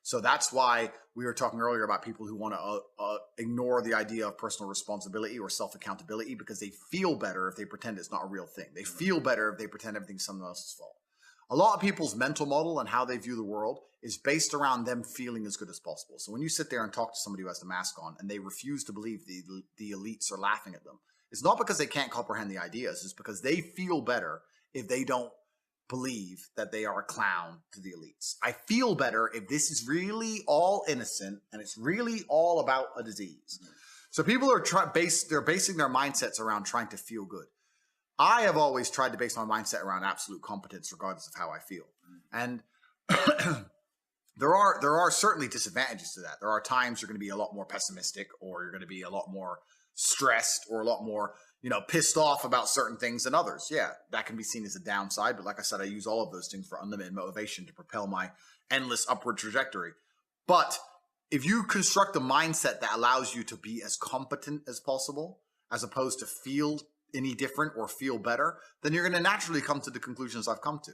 So that's why we were talking earlier about people who want to ignore the idea of personal responsibility or self-accountability because they feel better if they pretend it's not a real thing. They feel better if they pretend everything's someone else's fault. A lot of people's mental model and how they view the world is based around them feeling as good as possible. So when you sit there and talk to somebody who has the mask on and they refuse to believe the elites are laughing at them, it's not because they can't comprehend the ideas. It's because they feel better if they don't believe that they are a clown to the elites. I feel better if this is really all innocent and it's really all about a disease. So people are they're basing their mindsets around trying to feel good. I have always tried to base my mindset around absolute competence, regardless of how I feel. And there are certainly disadvantages to that. There are times you're going to be a lot more pessimistic, or you're going to be a lot more stressed, or a lot more, pissed off about certain things than others. Yeah, that can be seen as a downside. But like I said, I use all of those things for unlimited motivation to propel my endless upward trajectory. But if you construct a mindset that allows you to be as competent as possible, as opposed to feel any different or feel better, then you're going to naturally come to the conclusions I've come to.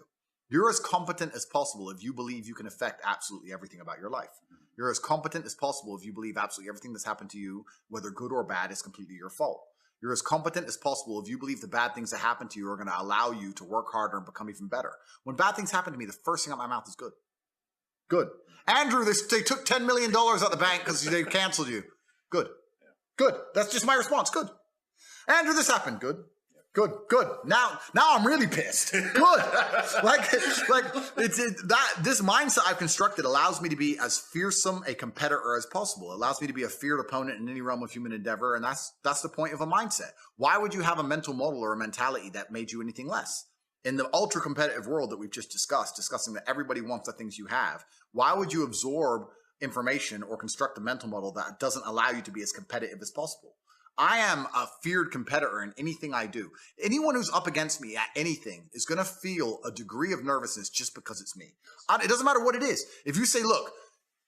You're as competent as possible if you believe you can affect absolutely everything about your life. You're as competent as possible if you believe absolutely everything that's happened to you, whether good or bad, is completely your fault. You're as competent as possible if you believe the bad things that happen to you are going to allow you to work harder and become even better. When bad things happen to me, the first thing out of my mouth is good. Good. Andrew, they took $10 million out the bank because they canceled you. Good. Good. That's just my response. Good. Andrew, this happened. Good. Good. Now I'm really pissed. Good. This mindset I've constructed allows me to be as fearsome a competitor as possible. It allows me to be a feared opponent in any realm of human endeavor, and that's the point of a mindset. Why would you have a mental model or a mentality that made you anything less? In the ultra competitive world that we've just discussing that everybody wants the things you have, why would you absorb information or construct a mental model that doesn't allow you to be as competitive as possible? I am a feared competitor in anything I do. Anyone who's up against me at anything is going to feel a degree of nervousness just because it's me. It doesn't matter what it is. If you say, look,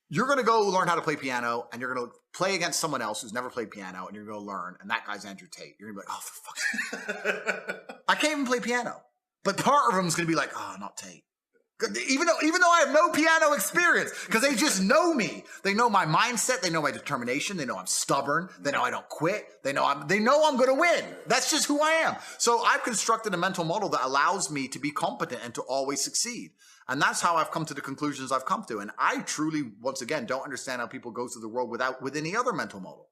you're going to go learn how to play piano and you're going to play against someone else who's never played piano and you're going to learn, and that guy's Andrew Tate, you're going to be like, oh, for fuck's sake. I can't even play piano. But part of them is going to be like, oh, not Tate. Even though I have no piano experience, because they just know me. They know my mindset. They know my determination. They know I'm stubborn. They know I don't quit. They know I'm going to win. That's just who I am. So I've constructed a mental model that allows me to be competent and to always succeed. And that's how I've come to the conclusions I've come to. And I truly, once again, don't understand how people go through the world with any other mental model.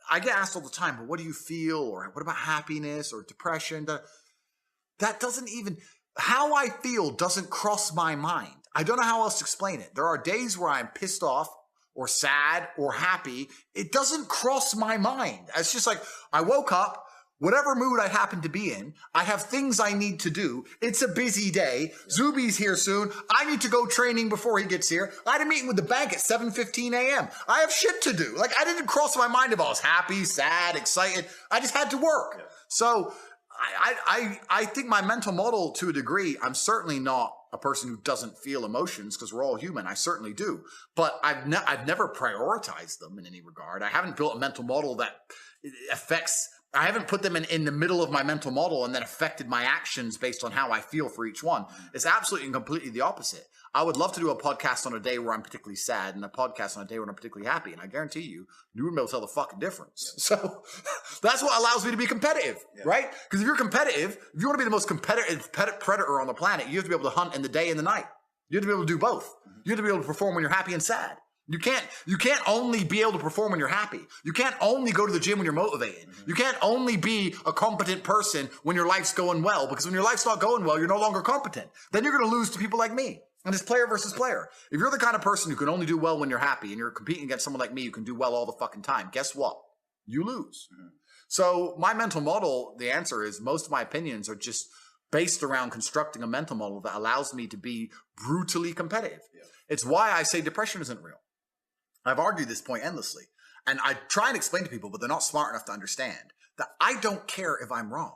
I get asked all the time, but what do you feel? Or what about happiness or depression? That doesn't even... How I feel doesn't cross my mind. I don't know how else to explain it. There are days where I'm pissed off or sad or happy. It doesn't cross my mind. It's just like I woke up, whatever mood I happen to be in, I have things I need to do. It's a busy day. Zuby's here soon. I need to go training before he gets here. I had a meeting with the bank at 7:15 a.m. I have shit to do. Like, I didn't cross my mind if I was happy, sad, excited. I just had to work. Yeah. So I think my mental model, to a degree, I'm certainly not a person who doesn't feel emotions, because we're all human. I certainly do. But I've never prioritized them in any regard. I haven't built a mental model that affects... I haven't put them in the middle of my mental model and then affected my actions based on how I feel for each one. It's absolutely and completely the opposite. I would love to do a podcast on a day where I'm particularly sad and a podcast on a day when I'm particularly happy. And I guarantee you wouldn't be able to tell the fucking difference. So that's what allows me to be competitive, right? Because if you're competitive, if you want to be the most competitive predator on the planet, you have to be able to hunt in the day and the night. You have to be able to do both. You have to be able to perform when you're happy and sad. You can't only be able to perform when you're happy. You can't only go to the gym when you're motivated. You can't only be a competent person when your life's going well, because when your life's not going well, you're no longer competent. Then you're going to lose to people like me. And it's player versus player. If you're the kind of person who can only do well when you're happy and you're competing against someone like me who can do well all the fucking time, guess what? You lose. So my mental model, the answer is most of my opinions are just based around constructing a mental model that allows me to be brutally competitive. It's why I say depression isn't real. I've argued this point endlessly, and I try and explain to people, but they're not smart enough to understand that I don't care if I'm wrong.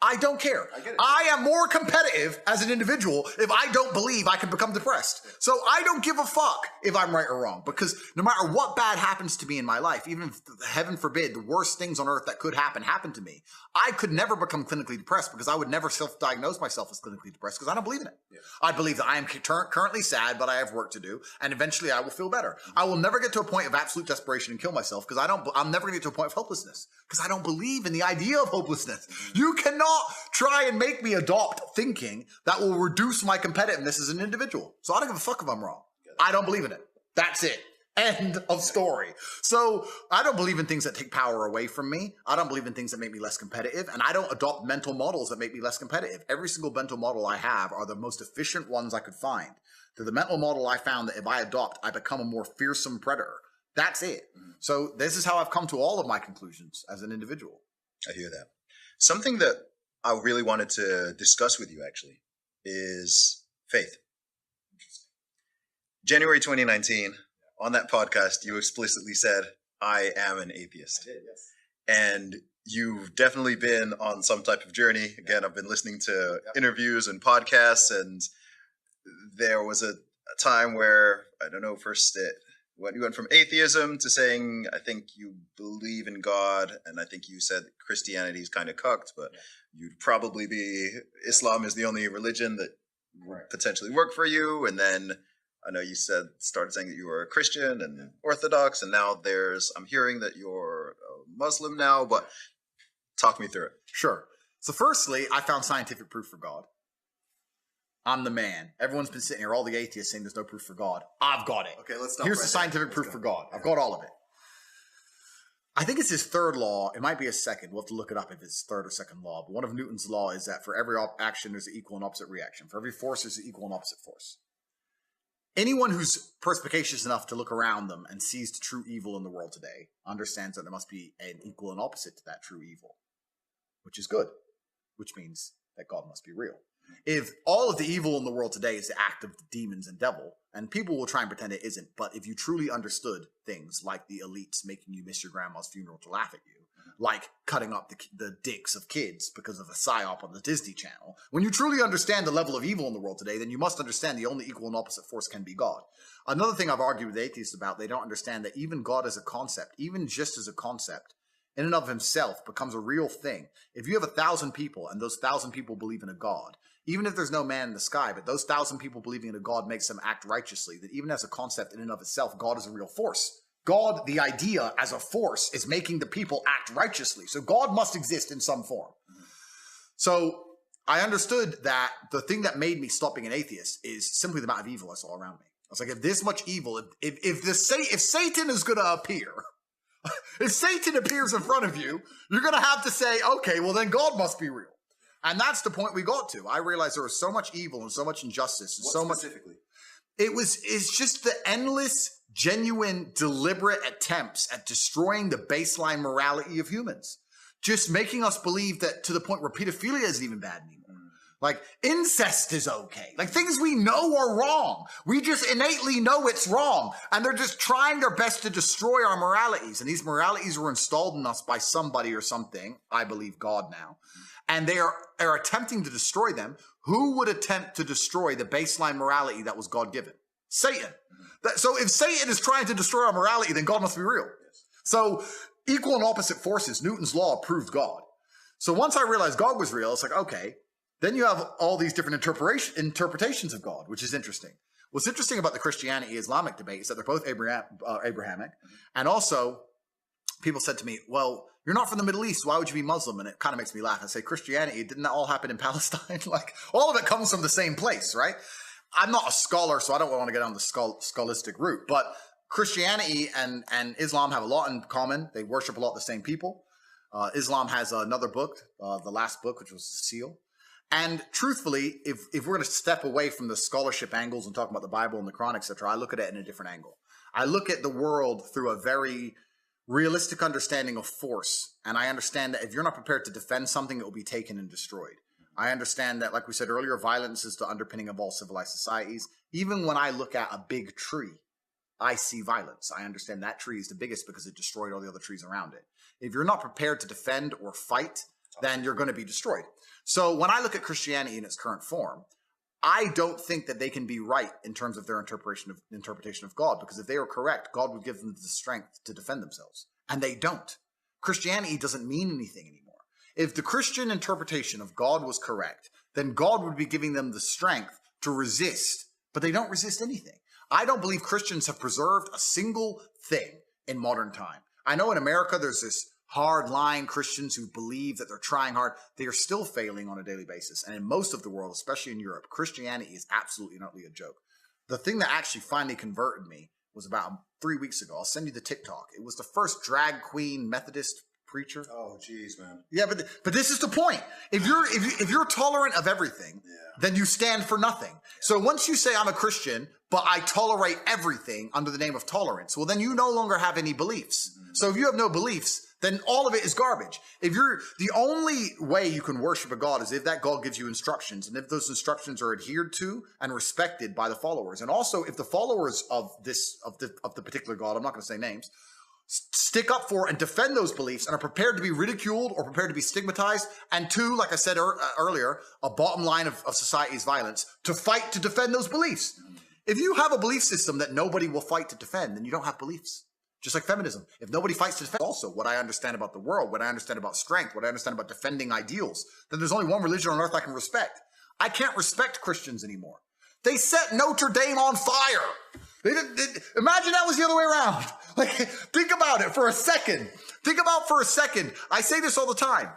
I don't care. I am more competitive as an individual if I don't believe I can become depressed. So I don't give a fuck if I'm right or wrong, because no matter what bad happens to me in my life, even if, heaven forbid, the worst things on earth that could happen to me, I could never become clinically depressed, because I would never self-diagnose myself as clinically depressed, because I don't believe in it. I believe that I am currently sad, but I have work to do, and eventually I will feel better. I will never get to a point of absolute desperation and kill myself, because I'm never going to get to a point of hopelessness, because I don't believe in the idea of hopelessness. You cannot try and make me adopt thinking that will reduce my competitiveness as an individual. So I don't give a fuck if I'm wrong. I don't believe in it. That's it. End of story. So I don't believe in things that take power away from me. I don't believe in things that make me less competitive. And I don't adopt mental models that make me less competitive. Every single mental model I have are the most efficient ones I could find. To the mental model I found that if I adopt, I become a more fearsome predator. That's it. So this is how I've come to all of my conclusions as an individual. I hear that. Something that I really wanted to discuss with you, actually, is faith. January 2019, on that podcast, you explicitly said, I am an atheist. I did, yes. And you've definitely been on some type of journey. Again, I've been listening to interviews and podcasts, and there was a time where, I don't know, first you went from atheism to saying, I think you believe in God, and I think you said Christianity is kind of cucked, but you'd probably be, Islam is the only religion that would potentially work for you. And then I know you started saying that you were a Christian and Orthodox, and now I'm hearing that you're a Muslim now, but talk me through it. Sure. So firstly, I found scientific proof for God. I'm the man. Everyone's been sitting here, all the atheists saying there's no proof for God. I've got it. Okay, let's stop. Here's the scientific proof for God. I've got all of it. I think it's his third law. It might be his second. We'll have to look it up if it's third or second law. But one of Newton's law is that for every action, there's an equal and opposite reaction. For every force, there's an equal and opposite force. Anyone who's perspicacious enough to look around them and sees the true evil in the world today understands that there must be an equal and opposite to that true evil, which is good, which means that God must be real. If all of the evil in the world today is the act of the demons and devil, and people will try and pretend it isn't, but if you truly understood things like the elites making you miss your grandma's funeral to laugh at you, like cutting up the dicks of kids because of a psyop on the Disney Channel, when you truly understand the level of evil in the world today, then you must understand the only equal and opposite force can be God. Another thing I've argued with atheists about, they don't understand that even God as a concept, even just as a concept, in and of himself becomes a real thing. If you have 1,000 people and those 1,000 people believe in a God, even if there's no man in the sky, but those 1,000 people believing in a God makes them act righteously, that even as a concept in and of itself, God is a real force. God, the idea as a force, is making the people act righteously. So God must exist in some form. So I understood that the thing that made me stop being an atheist is simply the amount of evil I saw around me. I was like, if this much evil, if Satan is going to appear, if Satan appears in front of you, you're going to have to say, okay, well then God must be real. And that's the point we got to. I realized there was so much evil and so much injustice. And so much specifically? It's just the endless, genuine, deliberate attempts at destroying the baseline morality of humans. Just making us believe that to the point where pedophilia isn't even bad anymore. Like incest is okay. Like things we know are wrong. We just innately know it's wrong. And they're just trying their best to destroy our moralities. And these moralities were installed in us by somebody or something. I believe God now. And they are attempting to destroy them. Who would attempt to destroy the baseline morality that was God given? Satan. So if Satan is trying to destroy our morality, then God must be real. So equal and opposite forces, Newton's law proved God. So once I realized God was real, it's like, okay, then you have all these different interpretations of God, which is interesting. What's interesting about the Christianity-Islamic debate is that they're both Abrahamic. And also, people said to me, well, you're not from the Middle East. Why would you be Muslim? And it kind of makes me laugh. I say, Christianity, didn't that all happen in Palestine? Like, all of it comes from the same place, right? I'm not a scholar, so I don't want to get on the scholastic route. But Christianity and Islam have a lot in common. They worship a lot of the same people. Islam has another book, the last book, which was the Seal. And truthfully, if we're going to step away from the scholarship angles and talk about the Bible and the Quran, etc., I look at it in a different angle. I look at the world through a very realistic understanding of force. And I understand that if you're not prepared to defend something, it will be taken and destroyed. I understand that, like we said earlier, violence is the underpinning of all civilized societies. Even when I look at a big tree, I see violence. I understand that tree is the biggest because it destroyed all the other trees around it. If you're not prepared to defend or fight, then you're going to be destroyed. So when I look at Christianity in its current form, I don't think that they can be right in terms of their interpretation of God, because if they were correct, God would give them the strength to defend themselves. And they don't. Christianity doesn't mean anything anymore. If the Christian interpretation of God was correct, then God would be giving them the strength to resist, but they don't resist anything. I don't believe Christians have preserved a single thing in modern time. I know in America there's this hard-line Christians who believe that they're trying hard. They are still failing on a daily basis. And in most of the world, especially in Europe, Christianity is absolutely and utterly a joke. The thing that actually finally converted me was about 3 weeks ago. I'll send you the TikTok. It was the first drag queen Methodist preacher. Oh, geez, man. Yeah, but this is the point. If you're tolerant of everything, then you stand for nothing. So once you say I'm a Christian, but I tolerate everything under the name of tolerance, well, then you no longer have any beliefs. So if you have no beliefs, then all of it is garbage. If the only way you can worship a God is if that God gives you instructions, and if those instructions are adhered to and respected by the followers. And also if the followers of the particular God, I'm not going to say names, stick up for and defend those beliefs and are prepared to be ridiculed or prepared to be stigmatized. And two, like I said earlier, a bottom line of society's violence, to fight to defend those beliefs. If you have a belief system that nobody will fight to defend, then you don't have beliefs. Just like feminism. If nobody fights to defend also what I understand about the world, what I understand about strength, what I understand about defending ideals, then there's only one religion on earth I can respect. I can't respect Christians anymore. They set Notre Dame on fire. Imagine that was the other way around. Like, think about it for a second. I say this all the time.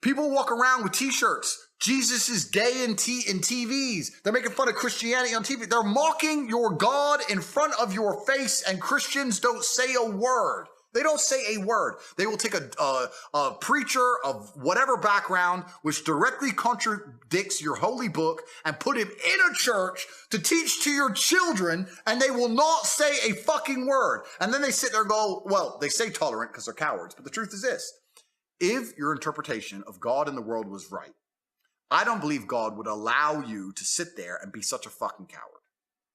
People walk around with t-shirts. Jesus is gay in TVs. They're making fun of Christianity on TV. They're mocking your God in front of your face, and Christians don't say a word. They don't say a word. They will take a preacher of whatever background, which directly contradicts your holy book, and put him in a church to teach to your children, and they will not say a fucking word. And then they sit there and go, well, they say tolerant because they're cowards. But the truth is this. If your interpretation of God and the world was right, I don't believe God would allow you to sit there and be such a fucking coward.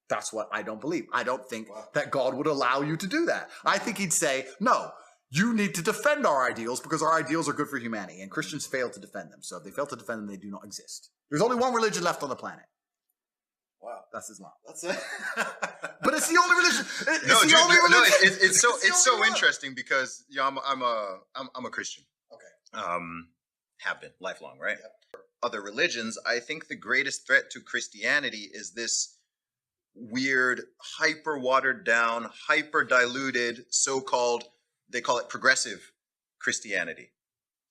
That's what I don't believe. I don't think that God would allow you to do that. I think he'd say, no, you need to defend our ideals because our ideals are good for humanity, and Christians fail to defend them. So if they fail to defend them, they do not exist. There's only one religion left on the planet. Wow. That's Islam. That's it. But it's the only religion. It's it's so interesting because I'm a Christian. Okay. Have been lifelong, right? Yep. Other religions, I think the greatest threat to Christianity is this weird, hyper watered down, hyper diluted, so-called, they call it progressive Christianity.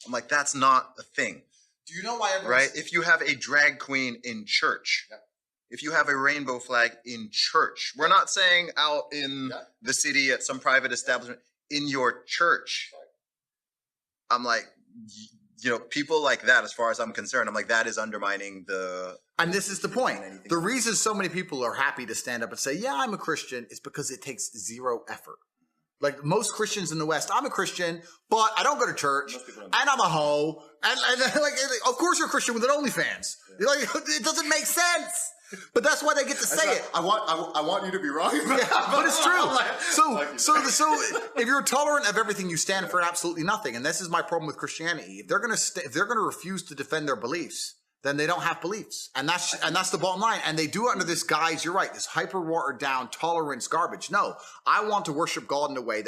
I'm like, that's not a thing. Do you know why right? If you have a drag queen in church, if you have a rainbow flag in church, we're not saying out in the city at some private establishment, in your church. I'm like, people like that, as far as I'm concerned, I'm like, that is undermining the... And this is the point. The reason so many people are happy to stand up and say, yeah, I'm a Christian, is because it takes zero effort. Like most Christians in the West, I'm a Christian, but I don't go to church, and I'm a hoe, and like, of course you're a Christian with an OnlyFans. Like, it doesn't make sense. But that's why they get to say it. I want you to be wrong. But it's true. So if you're tolerant of everything, you stand for absolutely nothing. And this is my problem with Christianity. If they're gonna refuse to defend their beliefs, then they don't have beliefs. And that's the bottom line. And they do it under this guise, you're right, this hyper watered down tolerance garbage. No, I want to worship God in a way that